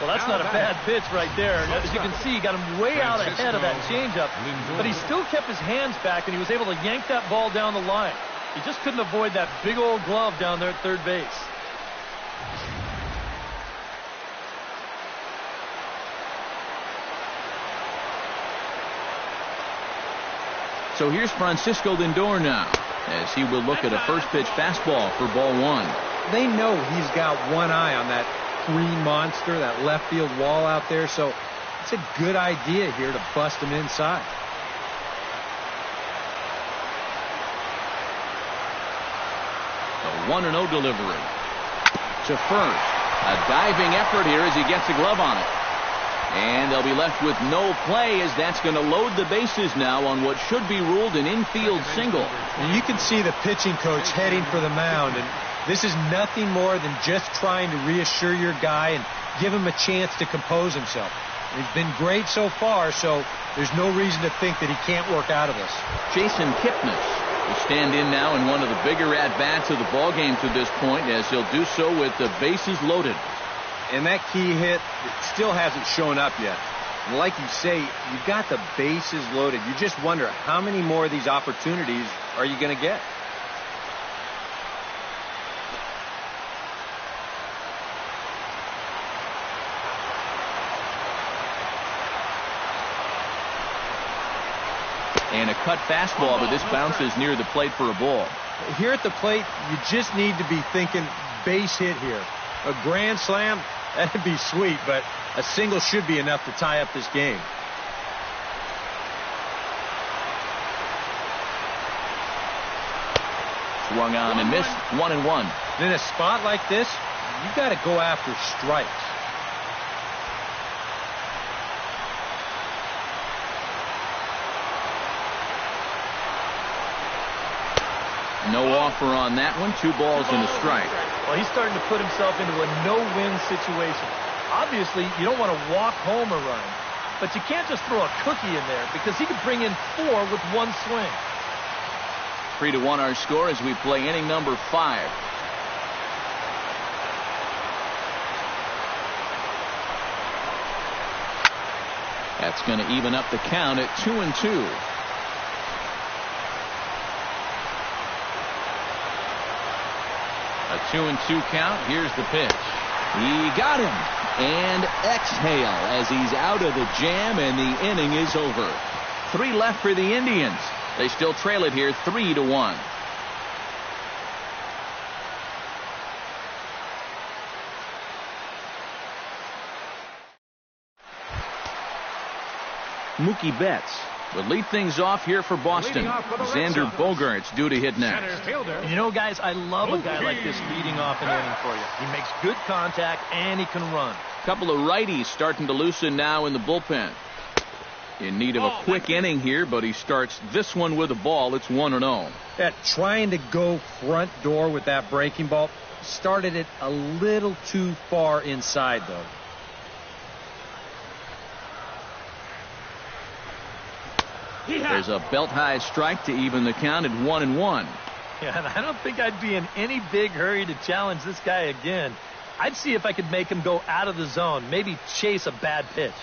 Well, that's not a bad pitch right there. As you can see, he got him way out ahead of that changeup, but he still kept his hands back, and he was able to yank that ball down the line. He just couldn't avoid that big old glove down there at third base. So here's Francisco Lindor now, as he will look at a first pitch fastball for ball one. They know he's got one eye on that green monster, that left field wall out there, so it's a good idea here to bust him inside. The 1-0 delivery to first. A diving effort here as he gets a glove on it. And they'll be left with no play, as that's going to load the bases now on what should be ruled an infield single. And you can see the pitching coach heading for the mound, and this is nothing more than just trying to reassure your guy and give him a chance to compose himself. He's been great so far, so there's no reason to think that he can't work out of this. Jason Kipnis will stand in now in one of the bigger at-bats of the ballgame to this point, as he'll do so with the bases loaded. And that key hit still hasn't shown up yet. And like you say, you've got the bases loaded. You just wonder how many more of these opportunities are you going to get? And a cut fastball, but this bounces near the plate for a ball. Here at the plate, you just need to be thinking base hit here. A grand slam, that'd be sweet, but a single should be enough to tie up this game. Swung on and missed. 1-1. In a spot like this, you've got to go after strikes. No offer on that one. 2 balls and a strike. Well, he's starting to put himself into a no-win situation. Obviously, you don't want to walk home a run, but you can't just throw a cookie in there because he could bring in 4 with one swing. 3-1 our score as we play inning number 5. That's going to even up the count at 2-2. A 2-2 count. Here's the pitch. He got him. And exhale as he's out of the jam, and the inning is over. 3 left for the Indians. They still trail it here 3-1. Mookie Betts will lead things off here for Boston. Xander Bogaerts due to hit next. And you know, guys, I love a guy like this leading off an inning for you. He makes good contact and he can run. A couple of righties starting to loosen now in the bullpen. In need of a quick inning here, but he starts this one with a ball. It's 1-0. Yeah, trying to go front door with that breaking ball. Started it a little too far inside, though. There's a belt-high strike to even the count at 1-1. Yeah, and I don't think I'd be in any big hurry to challenge this guy again. I'd see if I could make him go out of the zone, maybe chase a bad pitch.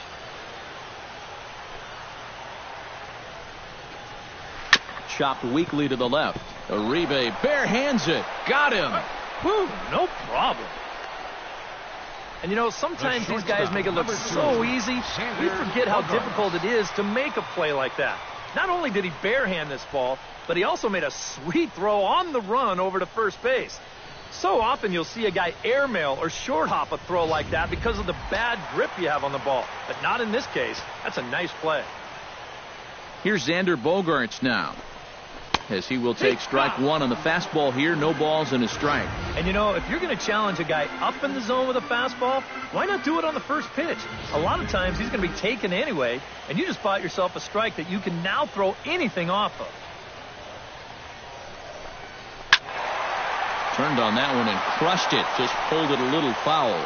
Chopped weakly to the left. Uribe bare hands it. Got him. Whew, no problem. And you know, sometimes these guys make it look so easy, we forget how difficult it is to make a play like that. Not only did he barehand this ball, but he also made a sweet throw on the run over to first base. So often you'll see a guy airmail or short hop a throw like that because of the bad grip you have on the ball. But not in this case. That's a nice play. Here's Xander Bogaerts now, as he will take strike 1 on the fastball here. No balls and a strike. And you know, if you're going to challenge a guy up in the zone with a fastball, why not do it on the first pitch? A lot of times he's going to be taken anyway, and you just bought yourself a strike that you can now throw anything off of. Turned on that one and crushed it. Just pulled it a little foul.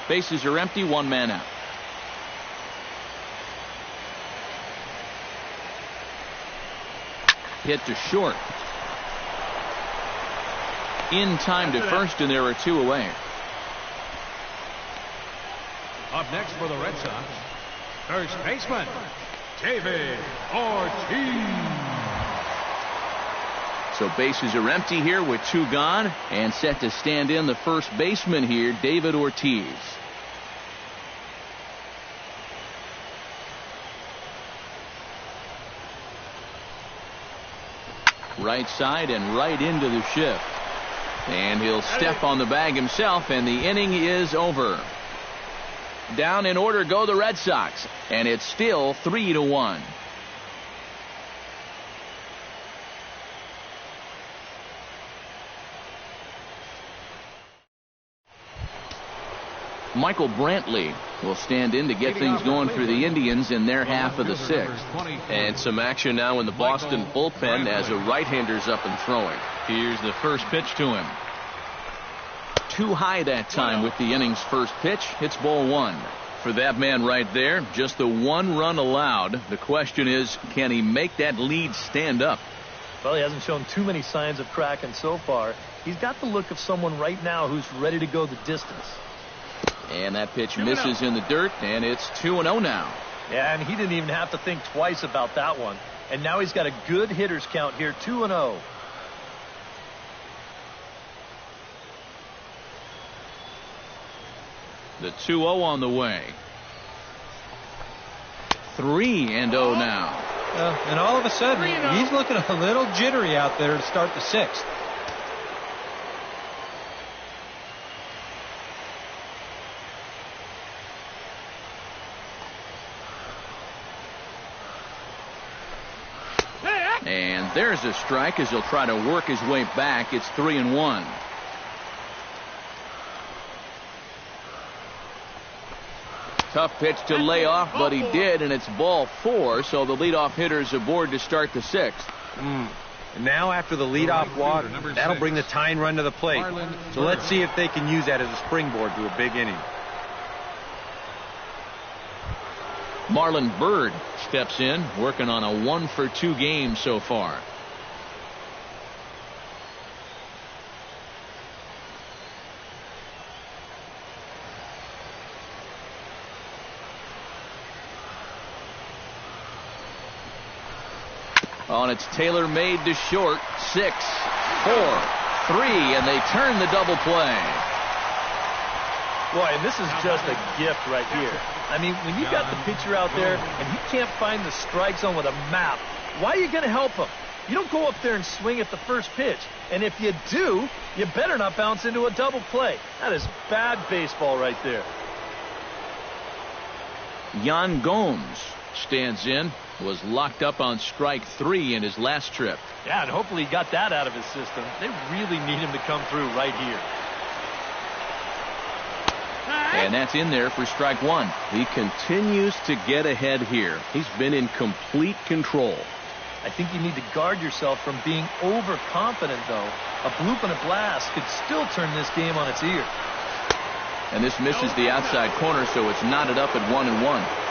Bases are empty. 1 man out. Hit to short. In time to first, and there are 2 away. Up next for the Red Sox, first baseman, David Ortiz. So bases are empty here with 2 gone, and set to stand in the first baseman here, David Ortiz. Right side and right into the shift. And he'll step on the bag himself, and the inning is over. Down in order go the Red Sox, and it's still 3-1. Michael Brantley will stand in to get things going for the Indians in their half of the 6th. And some action now in the Boston bullpen as a right-hander's up and throwing. Here's the first pitch to him. Too high that time with the inning's first pitch. It's ball 1. For that man right there, just the 1 run allowed. The question is, can he make that lead stand up? Well, he hasn't shown too many signs of cracking so far. He's got the look of someone right now who's ready to go the distance. And that pitch misses in the dirt, and it's 2-0 now. Yeah, and he didn't even have to think twice about that one. And now he's got a good hitter's count here, 2-0. The 2-0 on the way. 3-0 now. And all of a sudden, he's looking a little jittery out there to start the 6th. And there's a strike as he'll try to work his way back. It's 3-1. Tough pitch to lay off, but he did, and it's ball 4, so the leadoff hitter's aboard to start the 6th. Now after the leadoff walk, that'll bring the tying run to the plate. So let's see if they can use that as a springboard to a big inning. Marlon Byrd steps in, working on a 1-for-2 game so far. On it's tailor-made to short. 6, 4, 3, and they turn the double play. Boy, and this is just a gift right here. I mean, when you got the pitcher out there and he can't find the strike zone with a map, why are you going to help him? You don't go up there and swing at the first pitch. And if you do, you better not bounce into a double play. That is bad baseball right there. Yan Gomes stands in. Was locked up on strike 3 in his last trip. Yeah, and hopefully he got that out of his system. They really need him to come through right here. And that's in there for strike 1. He continues to get ahead here. He's been in complete control. I think you need to guard yourself from being overconfident, though. A bloop and a blast could still turn this game on its ear. And this misses the outside corner, so it's knotted up at 1-1.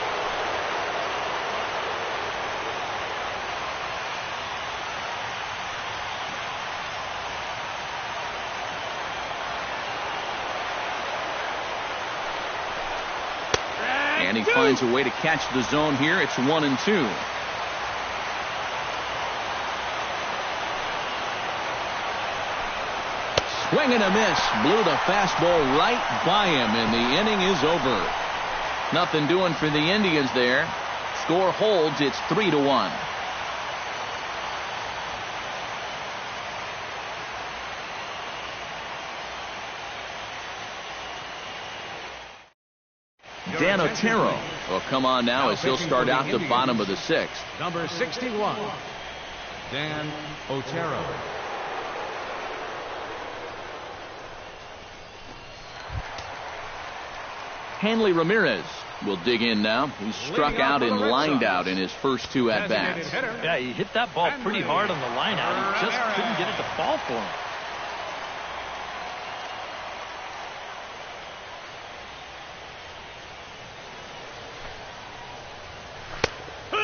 And he finds a way to catch the zone here. It's 1-2. Swing and a miss. Blew the fastball right by him, and the inning is over. Nothing doing for the Indians there. Score holds. It's 3-1. Dan Otero will come on now as he'll start out the bottom of the 6th. Number 61, Dan Otero. Hanley Ramirez will dig in now. He struck out and lined out in his first 2 at-bats. Yeah, he hit that ball pretty hard on the line out. He just couldn't get it to fall for him.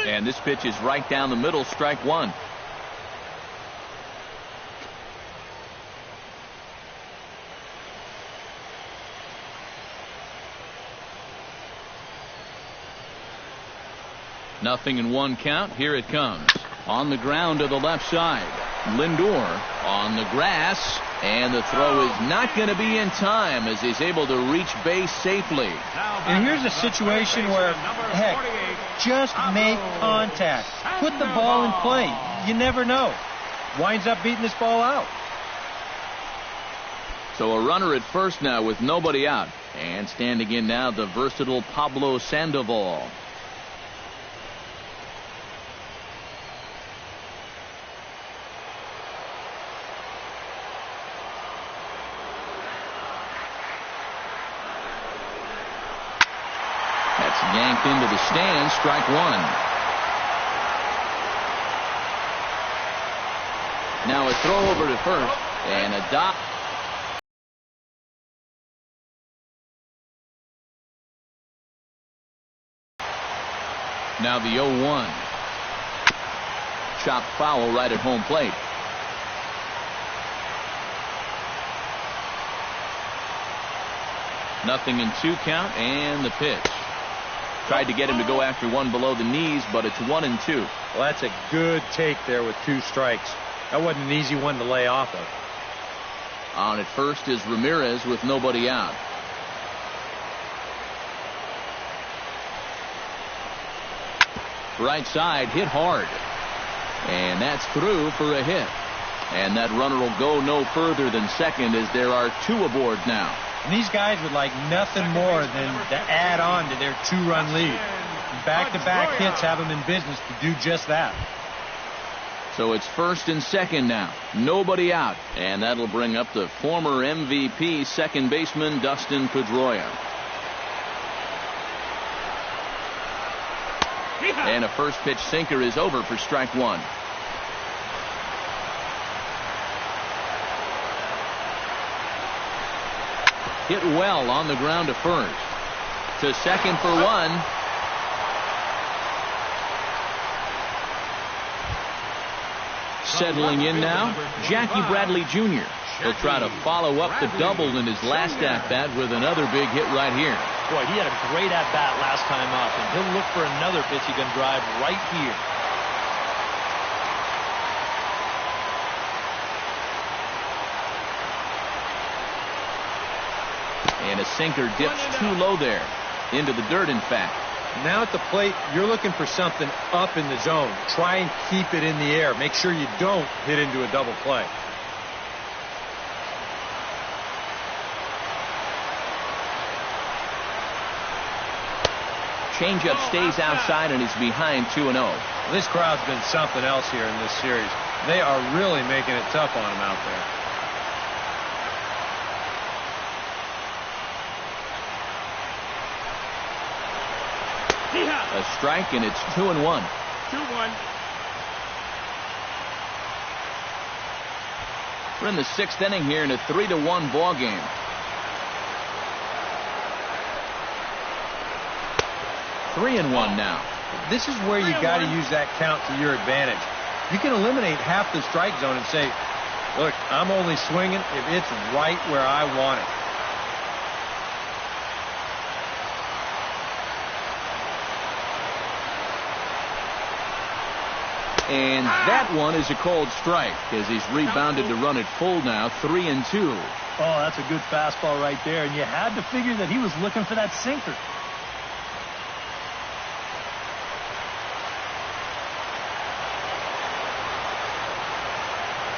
And this pitch is right down the middle, strike 1. Nothing in 1 count. Here it comes. On the ground to the left side. Lindor on the grass. And the throw is not going to be in time as he's able to reach base safely. And here's a situation where, heck, just make contact. Put the ball in play. You never know. Winds up beating this ball out. So a runner at first now with nobody out. And standing in now, the versatile Pablo Sandoval. Yanked into the stands, strike 1. Now a throw over to first and a dot. Now the 0-1. Chopped foul right at home plate. Nothing in 2 count and the pitch. Tried to get him to go after one below the knees, but it's 1-2. Well, that's a good take there with 2 strikes. That wasn't an easy one to lay off of. On at first is Ramirez with nobody out. Right side hit hard. And that's through for a hit. And that runner will go no further than second as there are 2 aboard now. And these guys would like nothing more than to add on to their 2-run lead. Back-to-back hits have them in business to do just that. So it's first and second now. Nobody out. And that'll bring up the former MVP second baseman Dustin Pedroia. And a first pitch sinker is over for strike 1. Hit well on the ground to first. To second for one. Settling in now, Jackie Bradley Jr. He'll try to follow up the double in his last at-bat with another big hit right here. Boy, he had a great at-bat last time up, and he'll look for another pitch he can drive right here. And a sinker dips too low there. Into the dirt, in fact. Now at the plate, you're looking for something up in the zone. Try and keep it in the air. Make sure you don't hit into a double play. Changeup stays outside and he's behind 2-0. This crowd's been something else here in this series. They are really making it tough on him out there. A strike, and it's 2-1. 2-1. We're in the 6th inning here in a 3-1 ball game. Three and one now. This is where you got to use that count to your advantage. You can eliminate half the strike zone and say, look, I'm only swinging if it's right where I want it. And that one is a cold strike as he's rebounded to run it full now, 3-2. Oh, that's a good fastball right there, and you had to figure that he was looking for that sinker.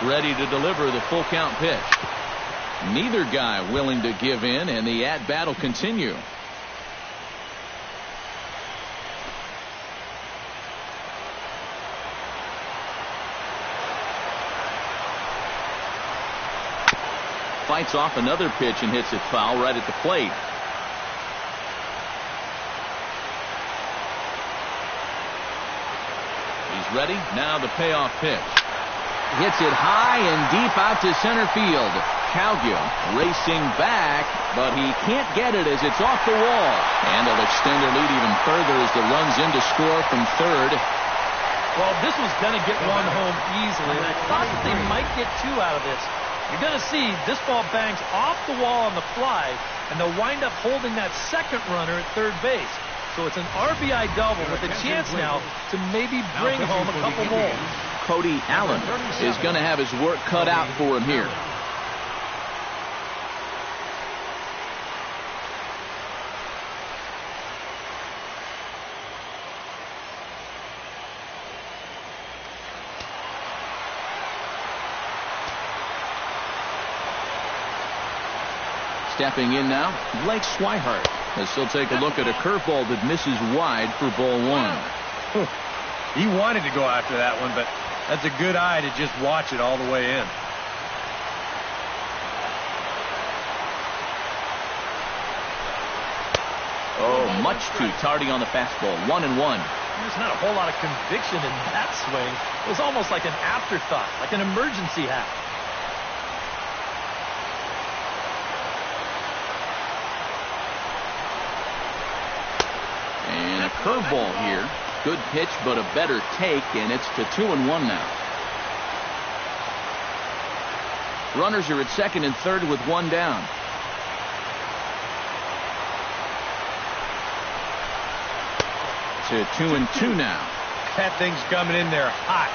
Ready to deliver the full count pitch. Neither guy willing to give in, and the at-bat will continue. Fights off another pitch and hits it foul right at the plate. He's ready. Now the payoff pitch. Hits it high and deep out to center field. Cowgill racing back, but he can't get it as it's off the wall. And they'll extend their lead even further as the run's in to score from third. Well, this was going to get one home easily, and I thought that they might get two out of this. You're going to see this ball bangs off the wall on the fly, and they'll wind up holding that second runner at third base. So it's an RBI double with a chance now to maybe bring home a couple more. Cody Allen is going to have his work cut out for him here. Stepping in now, Blake Swihart, as he'll take a look at a curveball that misses wide for ball one. He wanted to go after that one, but that's a good eye to just watch it all the way in. Oh, much too tardy on the fastball. 1-1. There's not a whole lot of conviction in that swing. It was almost like an afterthought, like an emergency hack. And a curveball here. Good pitch, but a better take, and it's to 2-1 now. Runners are at second and third with one down. To 2-2 now. That thing's coming in there hot.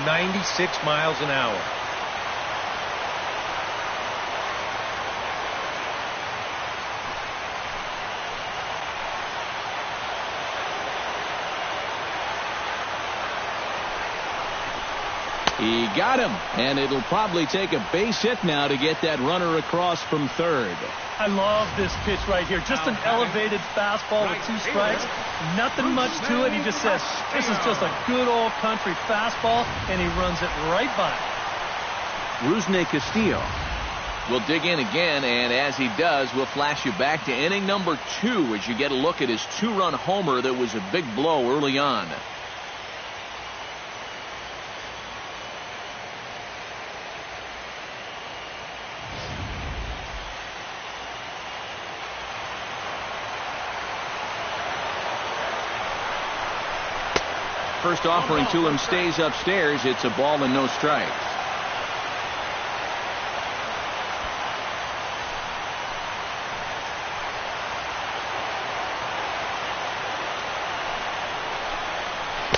96 miles an hour. He got him, and it'll probably take a base hit now to get that runner across from third. I love this pitch right here. Just an elevated fastball with two strikes. Nothing much to it. He just says, this is just a good old country fastball, and he runs it right by. Rusney Castillo will dig in again, and as he does, we'll flash you back to inning number 2 as you get a look at his 2-run homer that was a big blow early on. first offering to him stays upstairs. It's a ball and no strikes.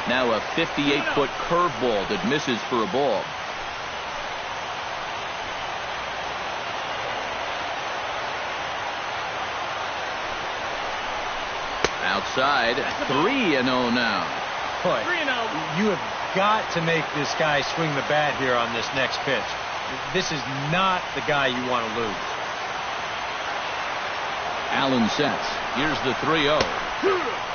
Now a 58-foot curveball that misses for a ball. Outside, 3-0 now. Boy, you have got to make this guy swing the bat here on this next pitch. This is not the guy you want to lose. Allen sets. Here's the 3-0.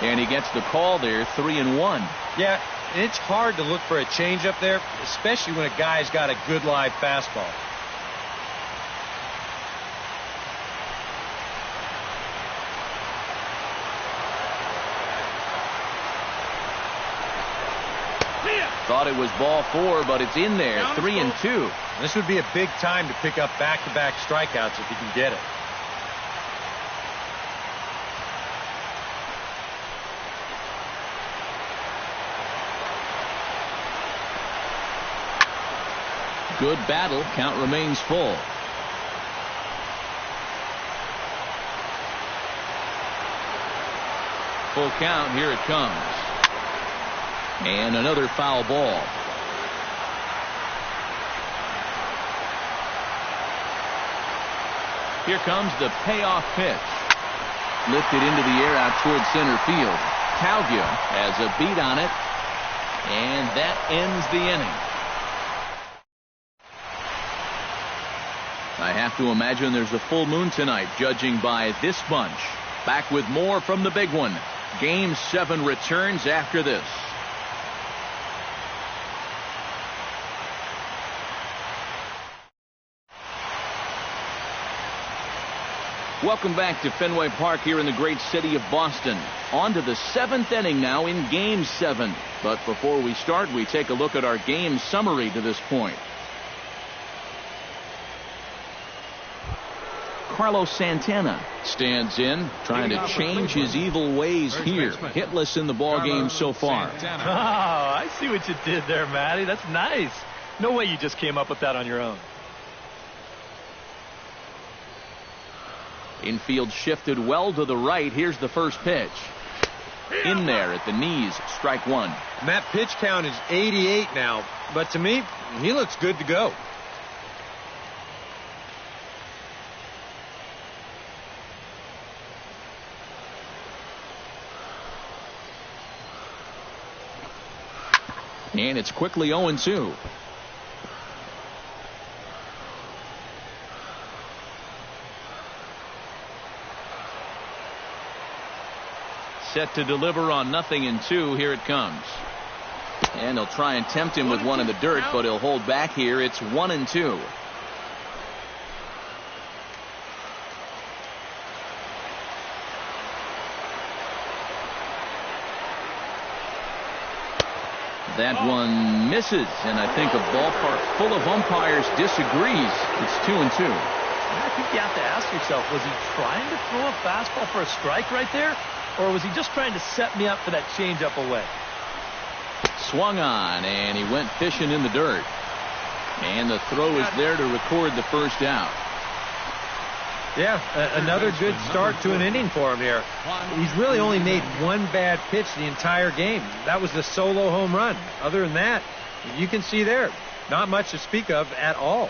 And he gets the call there, 3-1. Yeah, it's hard to look for a changeup there, especially when a guy's got a good live fastball. Thought it was ball 4, but it's in there, 3-2. This would be a big time to pick up back-to-back strikeouts if you can get it. Good battle. Count remains full. Full count. Here it comes. And another foul ball. Here comes the payoff pitch. Lifted into the air out towards center field. Calgia has a beat on it. And that ends the inning. I have to imagine there's a full moon tonight, judging by this bunch. Back with more from the big one. Game 7 returns after this. Welcome back to Fenway Park here in the great city of Boston. On to the 7th inning now in Game 7. But before we start, we take a look at our game summary to this point. Carlos Santana stands in, trying to change his evil ways here. Hitless in the ball game so far. Oh, I see what you did there, Matty. That's nice. No way you just came up with that on your own. Infield shifted well to the right. Here's the first pitch. In there at the knees, strike 1. And that pitch count is 88 now, but to me, he looks good to go. And it's quickly 0-2. Set to deliver on 0-2. Here it comes. And they'll try and tempt him with one in the dirt, but he'll hold back here. It's 1-2. That one misses, and I think a ballpark full of umpires disagrees. It's 2-2. I think you have to ask yourself, was he trying to throw a fastball for a strike right there? Or was he just trying to set me up for that changeup away? Swung on, and he went fishing in the dirt. And the throw is there to record the first out. Yeah, another good start to an inning for him here. He's really only made one bad pitch the entire game. That was the solo home run. Other than that, you can see there, not much to speak of at all.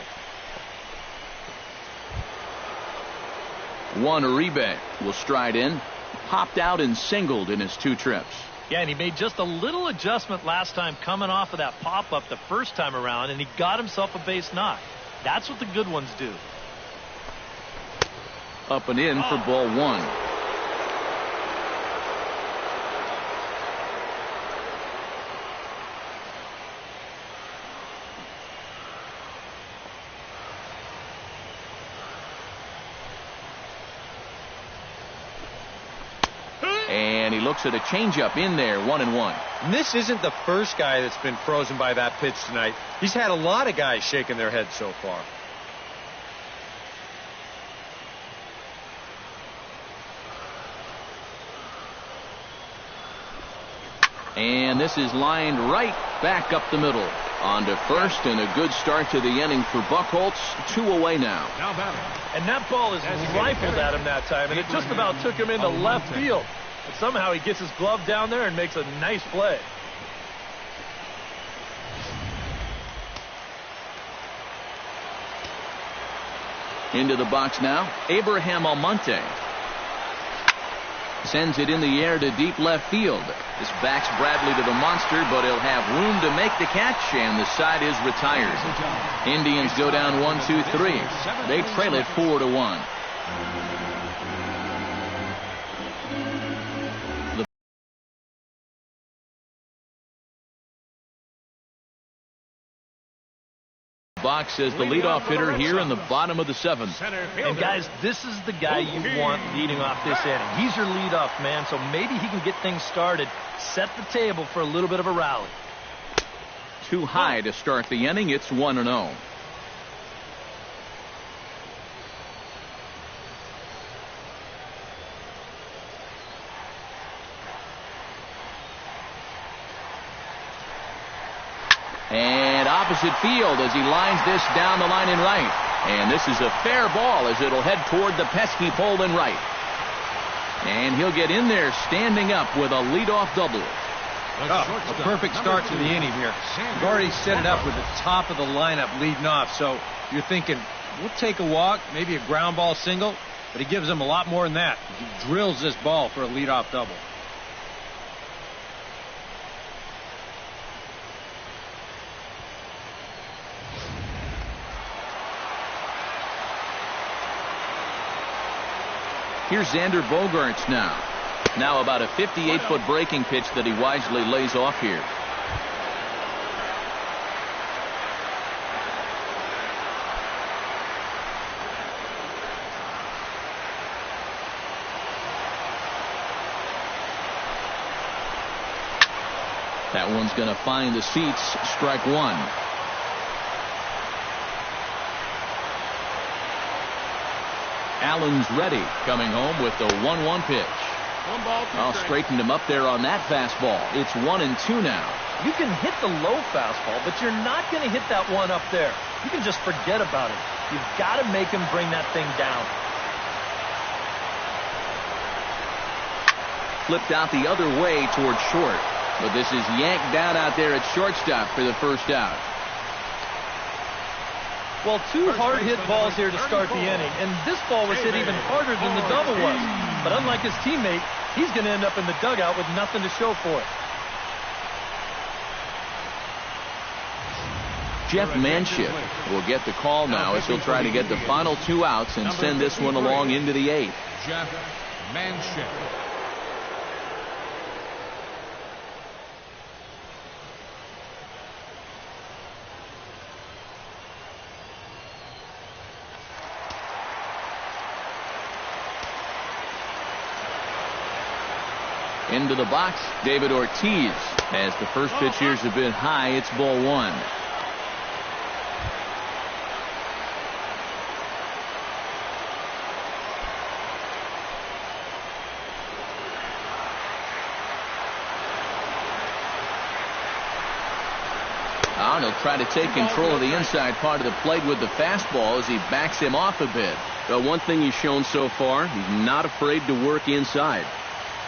Juan Uribe will stride in. Popped out and singled in his 2 trips. Yeah, and he made just a little adjustment last time coming off of that pop-up the first time around, and he got himself a base knock. That's what the good ones do. Up and in for ball 1. And he looks at a changeup in there, 1-1. And this isn't the first guy that's been frozen by that pitch tonight. He's had a lot of guys shaking their heads so far. And this is lined right back up the middle. On to first, and a good start to the inning for Buchholz. 2 away now. And that ball is rifled at him that time, and it just about took him into left field. But somehow he gets his glove down there and makes a nice play. Into the box now, Abraham Almonte. Sends it in the air to deep left field. This backs Bradley to the monster, but he'll have room to make the catch, and the side is retired. Indians go down 1-2-3. They trail it 4-1. Box as the leadoff hitter here in the bottom of the 7th. And guys, this is the guy you want leading off this inning. He's your leadoff man, so maybe he can get things started, set the table for a little bit of a rally. Too high to start the inning. It's 1-0. And opposite field as he lines this down the line in right. And this is a fair ball as it'll head toward the pesky pole in right. And he'll get in there standing up with a leadoff double. A perfect start to the inning here. You've already set it up with the top of the lineup leading off, so you're thinking, we'll take a walk, maybe a ground ball single, but he gives him a lot more than that. He drills this ball for a leadoff double. Here's Xander Bogaerts now. Now about a 58-foot breaking pitch that he wisely lays off here. That one's going to find the seats. Strike one. Allen's ready, coming home with the 1-1 pitch. Well, straightened him up there on that fastball. It's 1-2 now. You can hit the low fastball, but you're not going to hit that one up there. You can just forget about it. You've got to make him bring that thing down. Flipped out the other way toward short. But this is yanked down out there at shortstop for the first out. Well, two hard-hit balls here to start the inning, and this ball was hit even harder than the double was. But unlike his teammate, he's going to end up in the dugout with nothing to show for it. Jeff Manship will get the call now as he'll try to get the final 2 outs and send this one along into the 8th. Jeff Manship. Into the box, David Ortiz. As the first pitch here's a bit high, it's ball 1. And he'll try to take control of the inside part of the plate with the fastball as he backs him off a bit. Well, one thing he's shown so far, he's not afraid to work inside.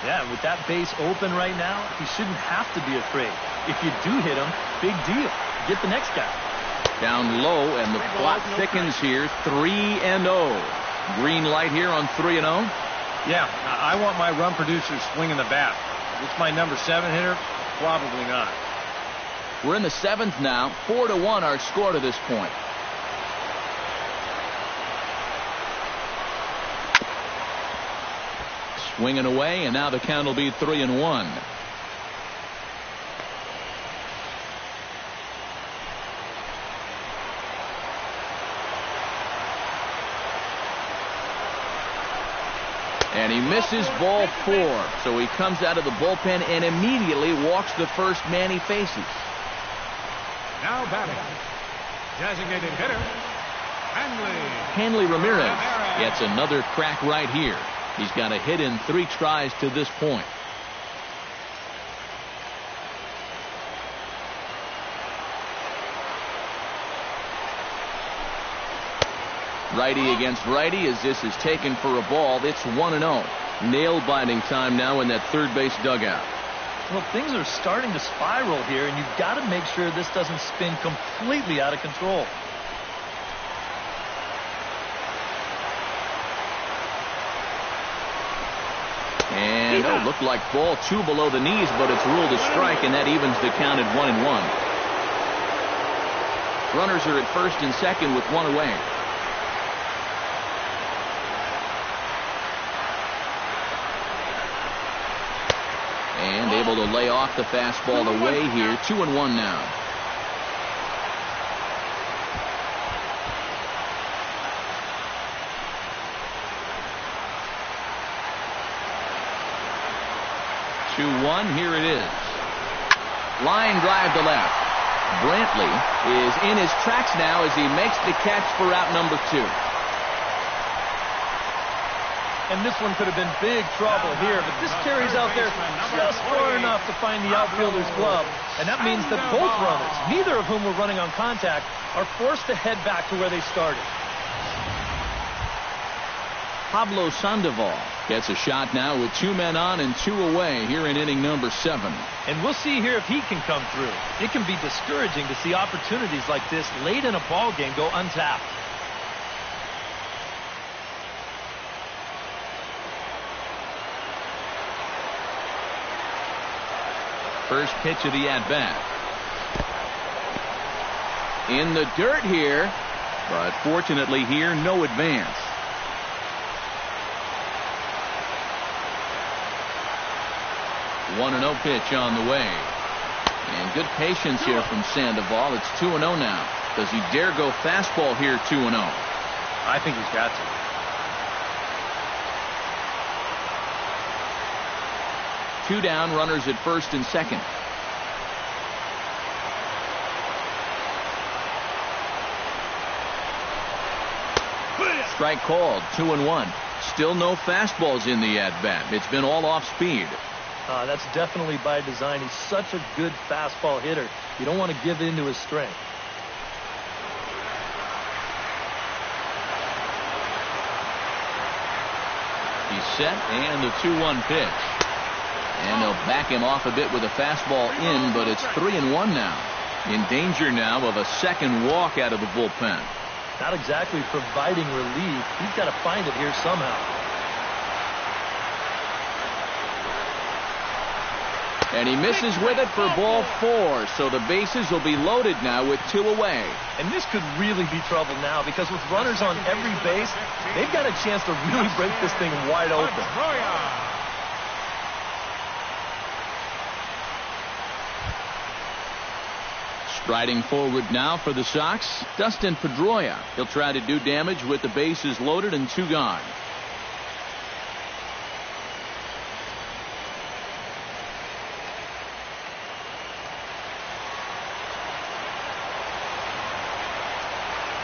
Yeah, with that base open right now, he shouldn't have to be afraid. If you do hit him, big deal. Get the next guy. Down low, and the plot thickens here. 3-0. Green light here on 3-0. Yeah, I want my run producer swinging the bat. Is this my number 7 hitter? Probably not. We're in the 7th now. 4-1 our score to this point. Swinging away, and now the count will be 3-1. And he misses ball 4. So he comes out of the bullpen and immediately walks the first man he faces. Now batting, designated hitter, Hanley Ramirez gets another crack right here. He's got a hit in 3 tries to this point. Righty against righty as this is taken for a ball. It's 1-0. Nail-biting time now in that third base dugout. Well, things are starting to spiral here, and you've got to make sure this doesn't spin completely out of control. And looked like ball 2 below the knees, but it's ruled a strike, and that evens the count at 1-1. Runners are at first and second with one away. And able to lay off the fastball away here. 2-1 now. Here it is. Line drive to left. Brantley is in his tracks now as he makes the catch for out number 2. And this one could have been big trouble here, but this carries out there just far enough to find the outfielder's glove. And that means that both runners, neither of whom were running on contact, are forced to head back to where they started. Pablo Sandoval gets a shot now with 2 men on and 2 away here in inning number 7. And we'll see here if he can come through. It can be discouraging to see opportunities like this late in a ball game go untapped. First pitch of the at-bat. In the dirt here, but fortunately here, no advance. One 1-0 pitch on the way. And good patience here from Sandoval. It's 2-0 now. Does he dare go fastball here 2-0? I think he's got to. Two down, runners at first and second. Strike called. 2-1. Still no fastballs in the at-bat. It's been all off speed. That's definitely by design. He's such a good fastball hitter. You don't want to give in to his strength. He's set, and the 2-1 pitch. And they'll back him off a bit with a fastball in, but it's 3-1 now. In danger now of a second walk out of the bullpen. Not exactly providing relief. He's got to find it here somehow. And he misses with it for ball 4. So the bases will be loaded now with 2 away. And this could really be trouble now because with runners on every base, they've got a chance to really break this thing wide open. Striding forward now for the Sox, Dustin Pedroia. He'll try to do damage with the bases loaded and 2 gone.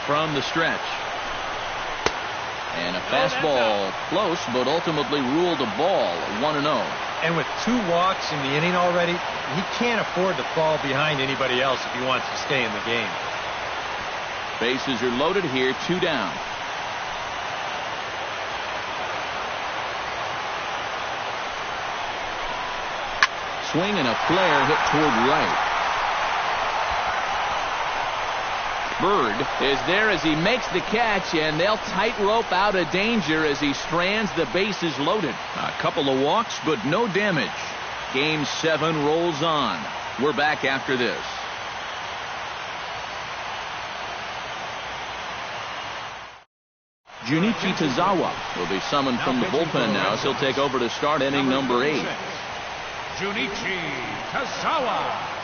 From the stretch. And a fastball close, but ultimately ruled a ball. 1-0. And with 2 walks in the inning already, he can't afford to fall behind anybody else if he wants to stay in the game. Bases are loaded here, 2 down. Swing and a flare hit toward right. Bird is there as he makes the catch, and they'll tightrope out of danger as he strands the bases loaded. A couple of walks, but no damage. Game 7 rolls on. We're back after this. Junichi Tazawa will be summoned from the bullpen now as he'll take over to start inning number 8. Junichi Tazawa.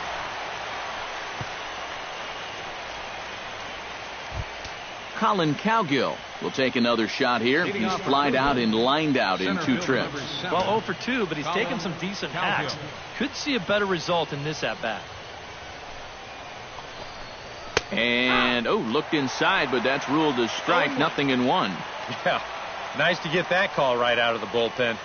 Colin Cowgill will take another shot here. He's flied out and lined out in 2 trips. Well, 0 for 2, but he's taken some decent hacks. Could see a better result in this at-bat. And, looked inside, but that's ruled a strike. Nothing in 1. Yeah, nice to get that call right out of the bullpen.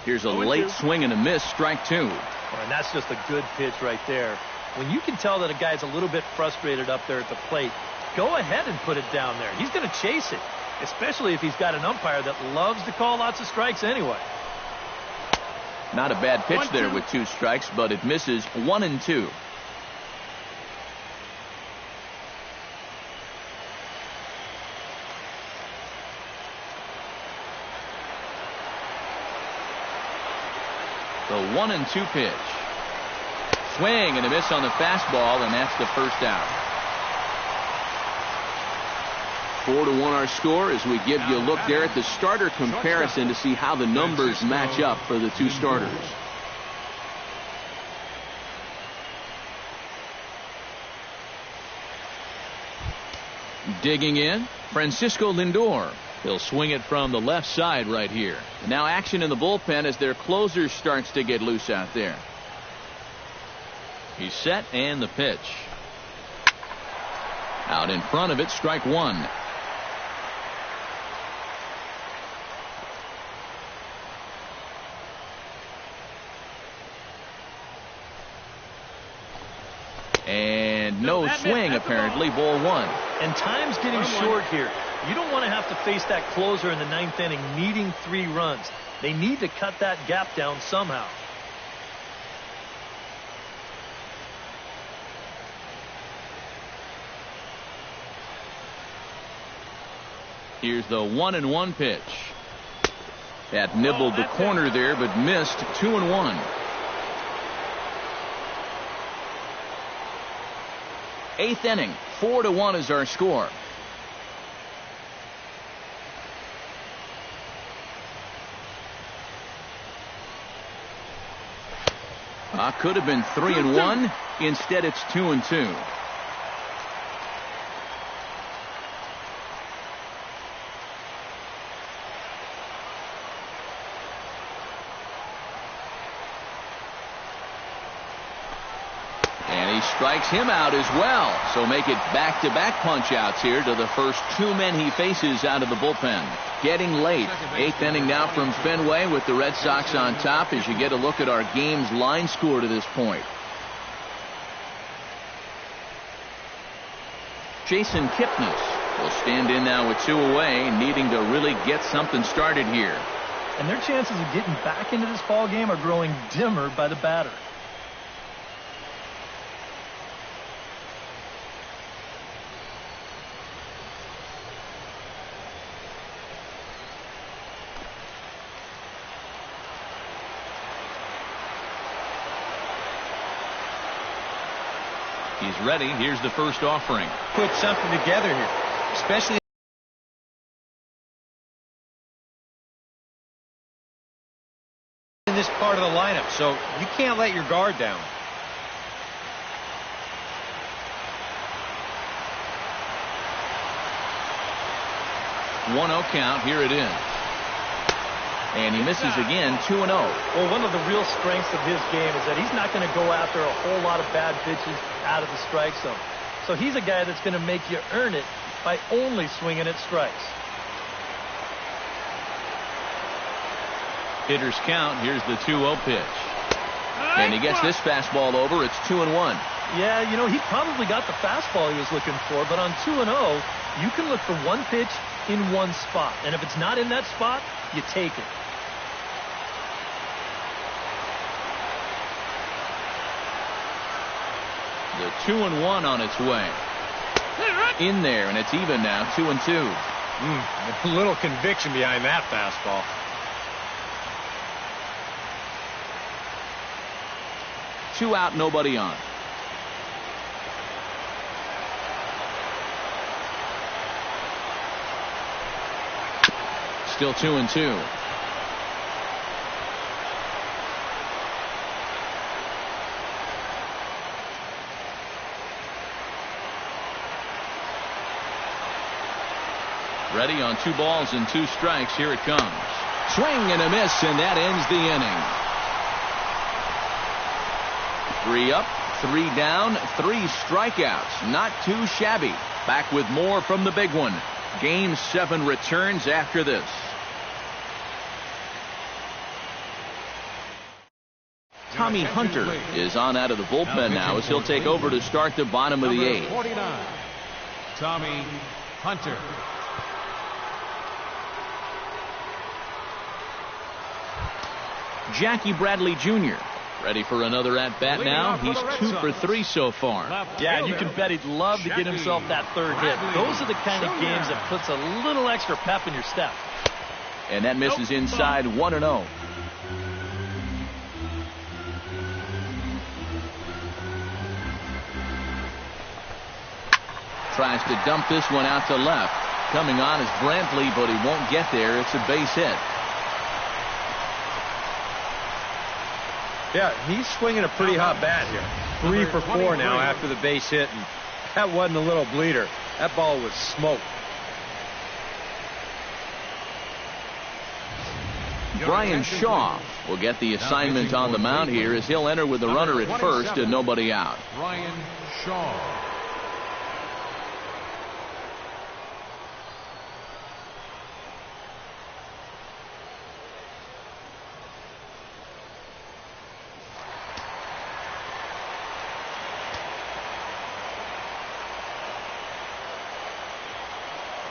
Here's a late swing and a miss, strike 2. And that's just a good pitch right there. When you can tell that a guy's a little bit frustrated up there at the plate, go ahead and put it down there. He's going to chase it, especially if he's got an umpire that loves to call lots of strikes anyway. Not a bad pitch there with 2 strikes, but it misses 1-2. The 1-2 pitch. Swing and a miss on the fastball, and that's the first out. 4-1 our score as we give you a look there at the starter comparison to see how the numbers match up for the 2 starters. Digging in, Francisco Lindor. He'll swing it from the left side right here. And now action in the bullpen as their closer starts to get loose out there. He's set, and the pitch. Out in front of it, strike 1. And no swing, apparently, ball 1. And time's getting short here. You don't want to have to face that closer in the 9th inning needing 3 runs. They need to cut that gap down somehow. Here's the 1-1 pitch. That nibbled the corner there, but missed. 2-1. 8th inning, 4-1 is our score. Could have been 3-1. Instead, it's 2-2. Strikes him out as well. So make it back-to-back punch-outs here to the first 2 men he faces out of the bullpen. Getting late. 8th inning now from Fenway with the Red Sox on top as you get a look at our game's line score to this point. Jason Kipnis will stand in now with 2 away, needing to really get something started here. And their chances of getting back into this ball game are growing dimmer by the batter. He's ready. Here's the first offering. Put something together here, especially in this part of the lineup, so you can't let your guard down. One 0 count. Here it is. And he misses again, 2-0. Well, one of the real strengths of his game is that he's not going to go after a whole lot of bad pitches out of the strike zone. So he's a guy that's going to make you earn it by only swinging at strikes. Hitters count. Here's the 2-0 pitch. And he gets this fastball over. It's 2-1. Yeah, you know, he probably got the fastball he was looking for, but on 2-0, you can look for one pitch in one spot. And if it's not in that spot, you take it. The 2-1 on its way. In there, and it's even now, 2-2. A little conviction behind that fastball. Two out, nobody on. Still 2-2. Ready on 2 balls and 2 strikes. Here it comes. Swing and a miss, and that ends the inning. 3 up, 3 down, 3 strikeouts. Not too shabby. Back with more from the big one. Game 7 returns after this. Tommy Hunter is on out of the bullpen now as he'll take over to start the bottom of the 8th. 49, Tommy Hunter. Jackie Bradley Jr. ready for another at-bat now. He's 2 for 3 so far. Yeah, and you can bet he'd love to get himself that third hit. Those are the kind of games that puts a little extra pep in your step. And that misses inside 1-0. Tries to dump this one out to left. Coming on is Brantley, but he won't get there. It's a base hit. Yeah, he's swinging a pretty hot bat here. 3 for 4 now after the base hit, and that wasn't a little bleeder. That ball was smoked. Brian Shaw will get the assignment on the mound here as he'll enter with the runner at first and nobody out. Brian Shaw.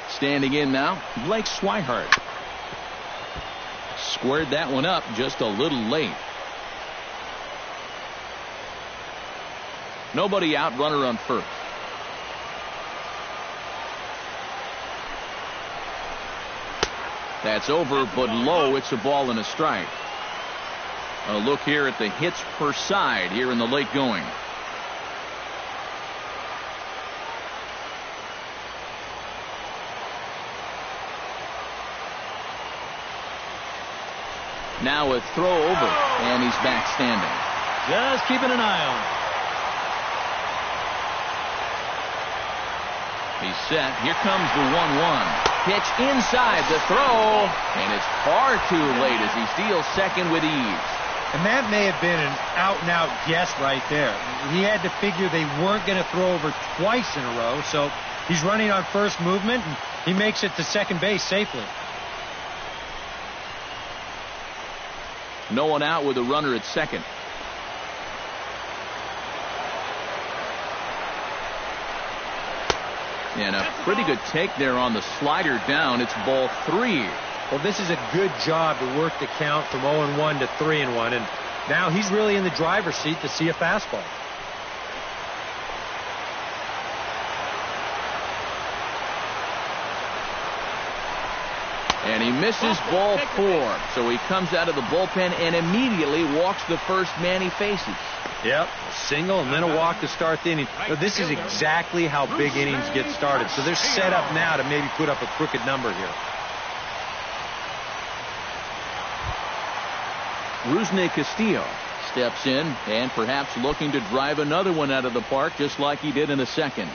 Standing in now, Blake Swihart. Squared that one up just a little late. Nobody out, runner on first. That's over, but low. It's a ball and a strike. A look here at the hits per side here in the late going. Now a throw over, and he's back standing. Just keeping an eye on him. He's set. Here comes the 1-1. Pitch inside the throw, and it's far too late as he steals second with ease. And that may have been an out-and-out guess right there. He had to figure they weren't going to throw over twice in a row, so he's running on first movement, and he makes it to second base safely. No one out with a runner at second. And a pretty good take there on the slider down. It's ball 3. Well, this is a good job to work the count from 0-1 to 3-1. And now he's really in the driver's seat to see a fastball. And he misses ball 4. So he comes out of the bullpen and immediately walks the first man he faces. Yep, a single and then a walk to start the inning. Now, this is exactly how big innings get started. So they're set up now to maybe put up a crooked number here. Rusney Castillo steps in and perhaps looking to drive another one out of the park just like he did in the second.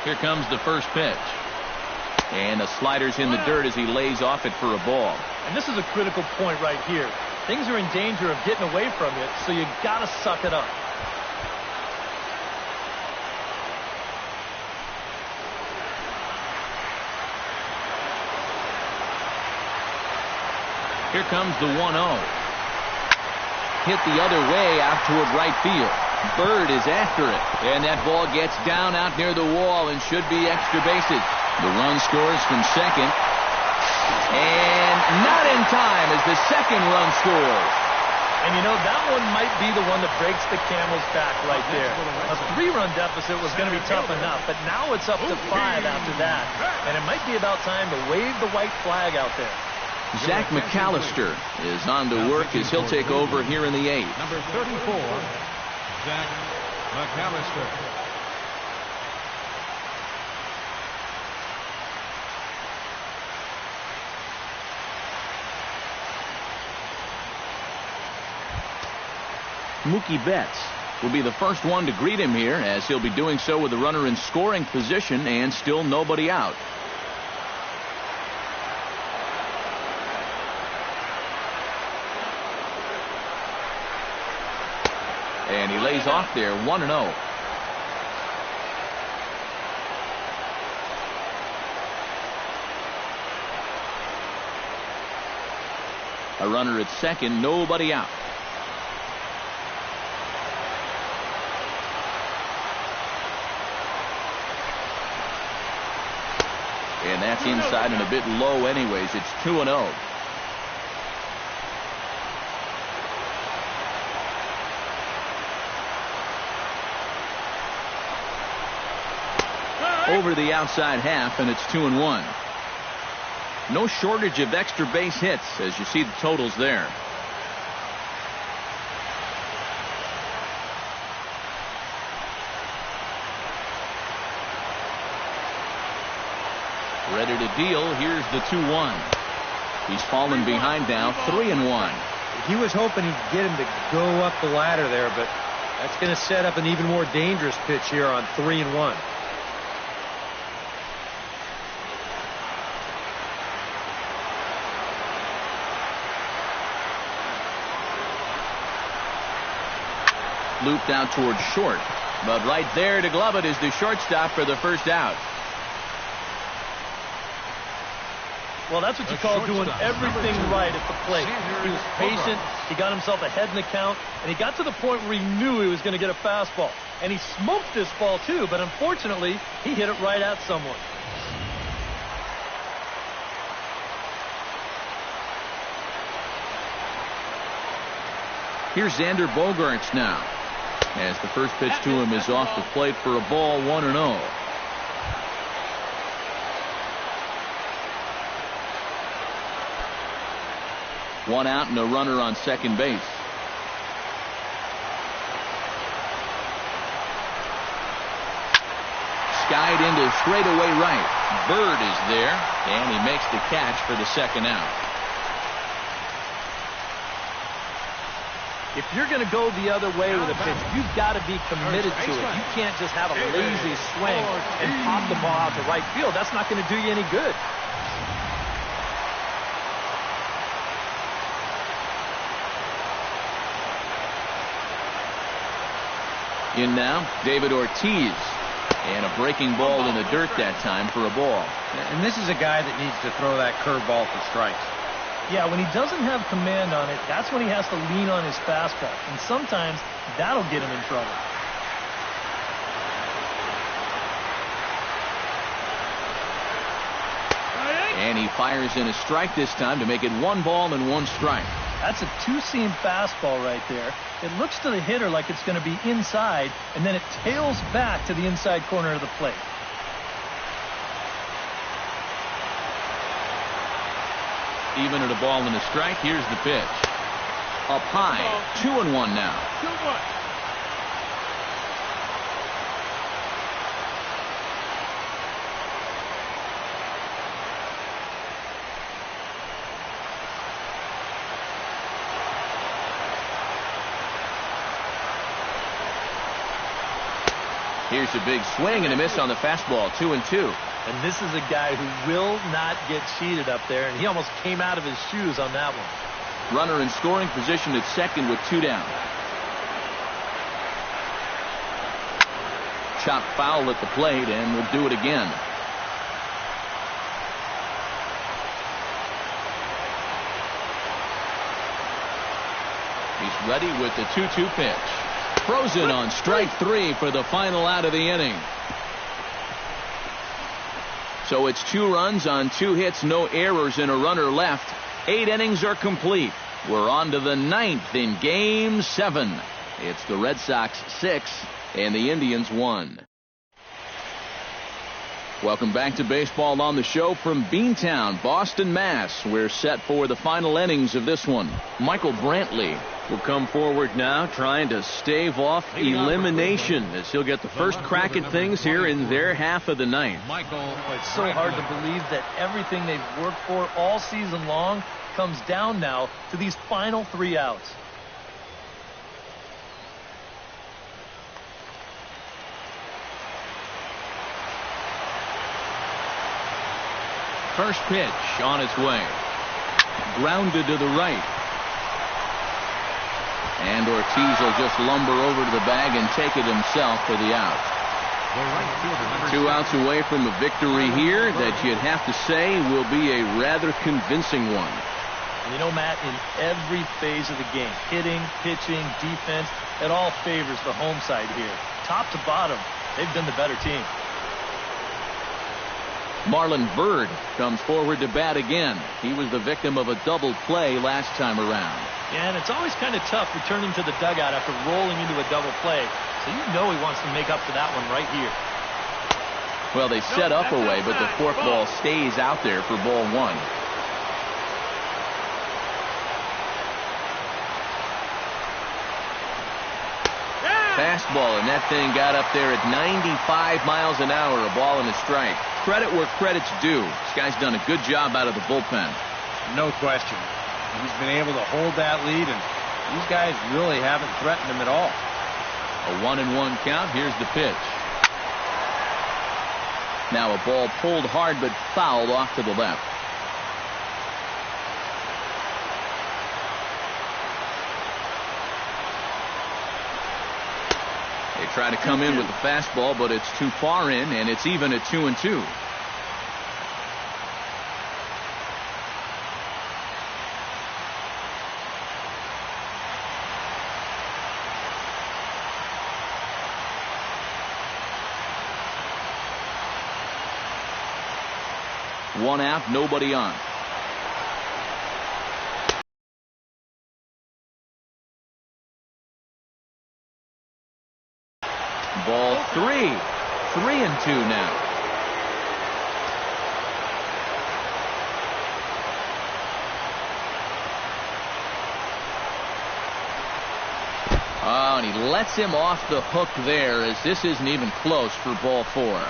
Here comes the first pitch. And the slider's in the dirt as he lays off it for a ball. And this is a critical point right here. Things are in danger of getting away from it, so you got to suck it up. Here comes the 1-0. Hit the other way out toward right field. Bird is after it, and that ball gets down out near the wall and should be extra bases. The run scores from second, and not in time as the second run scores. And you know, that one might be the one that breaks the camel's back right there. A 3-run deficit was going to be tough enough, but now it's up to 5 after that, and it might be about time to wave the white flag out there. Zach McAllister is on to work as he'll take over here in the 8th. Number 34, Zach McAllister. Mookie Betts will be the first one to greet him here as he'll be doing so with the runner in scoring position and still nobody out. And he lays off there 1-0. A runner at second, nobody out. And that's inside and a bit low anyways. It's 2-0. Over the outside half, and it's 2-1. No shortage of extra base hits as you see the totals there. Ready to deal. Here's the 2-1. He's fallen behind now, 3-1. He was hoping he'd get him to go up the ladder there, but that's going to set up an even more dangerous pitch here on 3-1. Looped out towards short, but right there to glove it is the shortstop for the first out. Well, that's what you call doing everything right at the plate. He was patient, he got himself ahead in the count, and he got to the point where he knew he was going to get a fastball. And he smoked this ball too, but unfortunately, he hit it right at someone. Here's Xander Bogaerts now, as the first pitch to him is off the plate for a ball, 1-0. One out and a runner on second base. Skied into straightaway right. Bird is there, and he makes the catch for the second out. If you're going to go the other way with a pitch, you've got to be committed to it. You can't just have a lazy swing and pop the ball out to right field. That's not going to do you any good. In now, David Ortiz. And a breaking ball in the dirt that time for a ball. And this is a guy that needs to throw that curveball for strikes. Yeah, when he doesn't have command on it, that's when he has to lean on his fastball. And sometimes that'll get him in trouble. And he fires in a strike this time to make it 1 ball and 1 strike. That's a two-seam fastball right there. It looks to the hitter like it's going to be inside, and then it tails back to the inside corner of the plate. Even at a ball and a strike, here's the pitch. Up high, 2-1 now. 2-1. Here's a big swing and a miss on the fastball, 2-2. And this is a guy who will not get cheated up there, and he almost came out of his shoes on that one. Runner in scoring position at second with 2 down. Chopped foul at the plate, and we'll do it again. He's ready with the 2-2 pitch. Frozen on strike 3 for the final out of the inning. So it's 2 runs on 2 hits, no errors, and a runner left. 8 innings are complete. We're on to the 9th in Game 7. It's the Red Sox 6 and the Indians 1. Welcome back to Baseball on the Show from Beantown, Boston, Mass. We're set for the final innings of this one. Michael Brantley will come forward now, trying to stave off elimination as he'll get the first crack at things here in their half of the 9th. It's so hard to believe that everything they've worked for all season long comes down now to these final 3 outs. First pitch on its way. Grounded to the right. And Ortiz will just lumber over to the bag and take it himself for the out. 2 outs away from a victory here that you'd have to say will be a rather convincing one. And you know, Matt, in every phase of the game, hitting, pitching, defense, it all favors the home side here. Top to bottom, they've been the better team. Marlon Byrd comes forward to bat again. He was the victim of a double play last time around. Yeah, and it's always kind of tough returning to the dugout after rolling into a double play. So you know he wants to make up for that one right here. Well, they set up a way, but the forkball stays out there for ball one. Fastball, and that thing got up there at 95 miles an hour, a ball and a strike. Credit where credit's due. This guy's done a good job out of the bullpen. No question. He's been able to hold that lead, and these guys really haven't threatened him at all. A 1-1 count. Here's the pitch. Now a ball pulled hard but fouled off to the left. They try to come in with the fastball, but it's too far in, and it's even at 2-2. One out, nobody on. Ball 3. 3-2 now. Oh, and he lets him off the hook there, as this isn't even close for ball 4.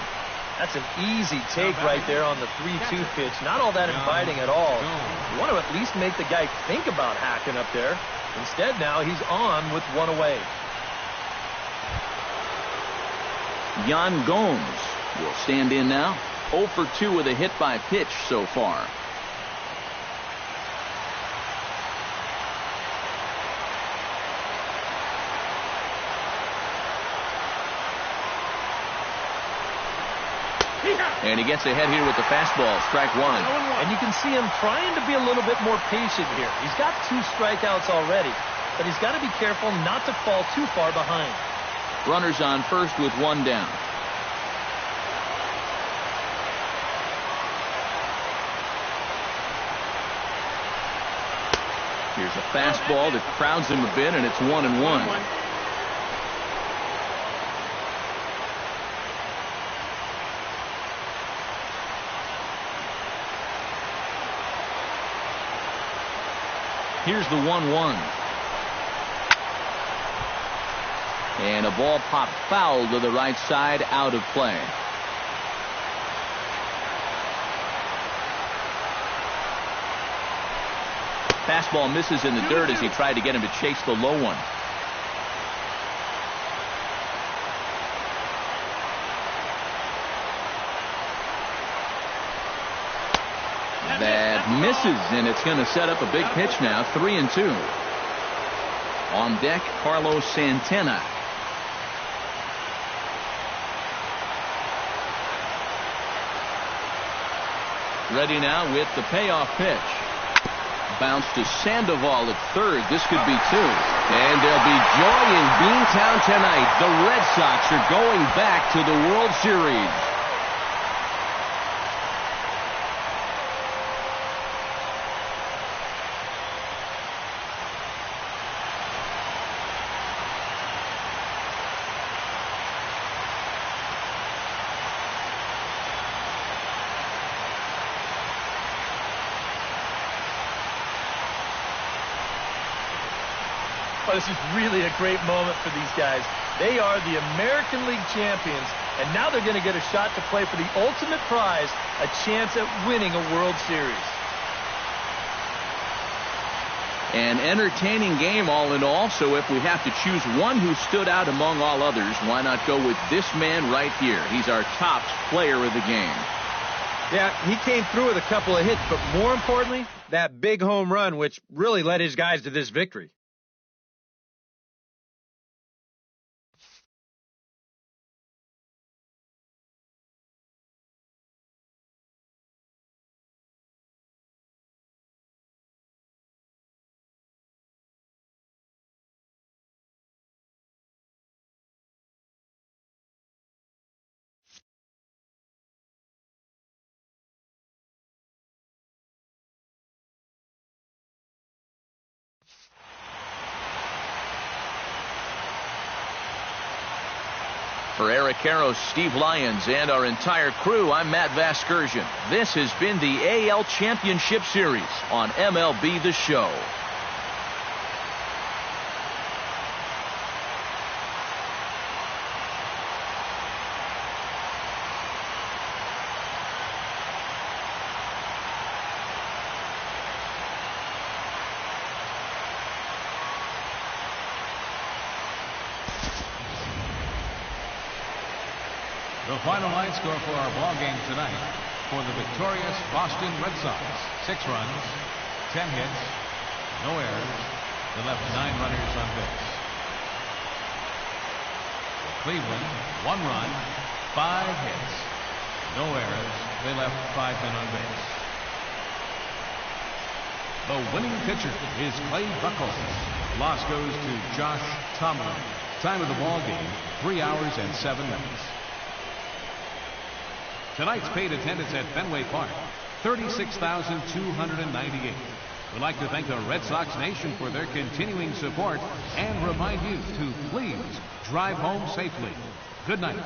That's an easy take right there on the 3-2 pitch. Not all that inviting at all. You want to at least make the guy think about hacking up there. Instead, now he's on with one away. Yan Gomes will stand in now. 0 for 2 with a hit by pitch so far. And he gets ahead here with the fastball, strike one. And you can see him trying to be a little bit more patient here. He's got 2 strikeouts already, but he's got to be careful not to fall too far behind. Runners on first with 1 down. Here's a fastball that crowds him a bit, and it's 1-1. Here's the 1-1. And a ball popped foul to the right side, out of play. Fastball misses in the dirt as he tried to get him to chase the low one. That misses, and it's going to set up a big pitch now, 3-2. On deck, Carlos Santana. Ready now with the payoff pitch. Bounce to Sandoval at third. This could be 2. And there'll be joy in Beantown tonight. The Red Sox are going back to the World Series. Oh, this is really a great moment for these guys. They are the American League champions, and now they're going to get a shot to play for the ultimate prize, a chance at winning a World Series. An entertaining game all in all, so if we have to choose one who stood out among all others, why not go with this man right here? He's our top player of the game. Yeah, he came through with a couple of hits, but more importantly, that big home run, which really led his guys to this victory. For Eric Karros, Steve Lyons, and our entire crew, I'm Matt Vasgersian. This has been the AL Championship Series on MLB The Show. The final line score for our ball game tonight: for the victorious Boston Red Sox, 6 runs, 10 hits, no errors. They left 9 runners on base. For Cleveland, 1 run, 5 hits, no errors. They left 5 men on base. The winning pitcher is Clay Buchholz. Loss goes to Josh Tomlin. Time of the ball game, 3 hours and 7 minutes. Tonight's paid attendance at Fenway Park, 36,298. We'd like to thank the Red Sox Nation for their continuing support and remind you to please drive home safely. Good night.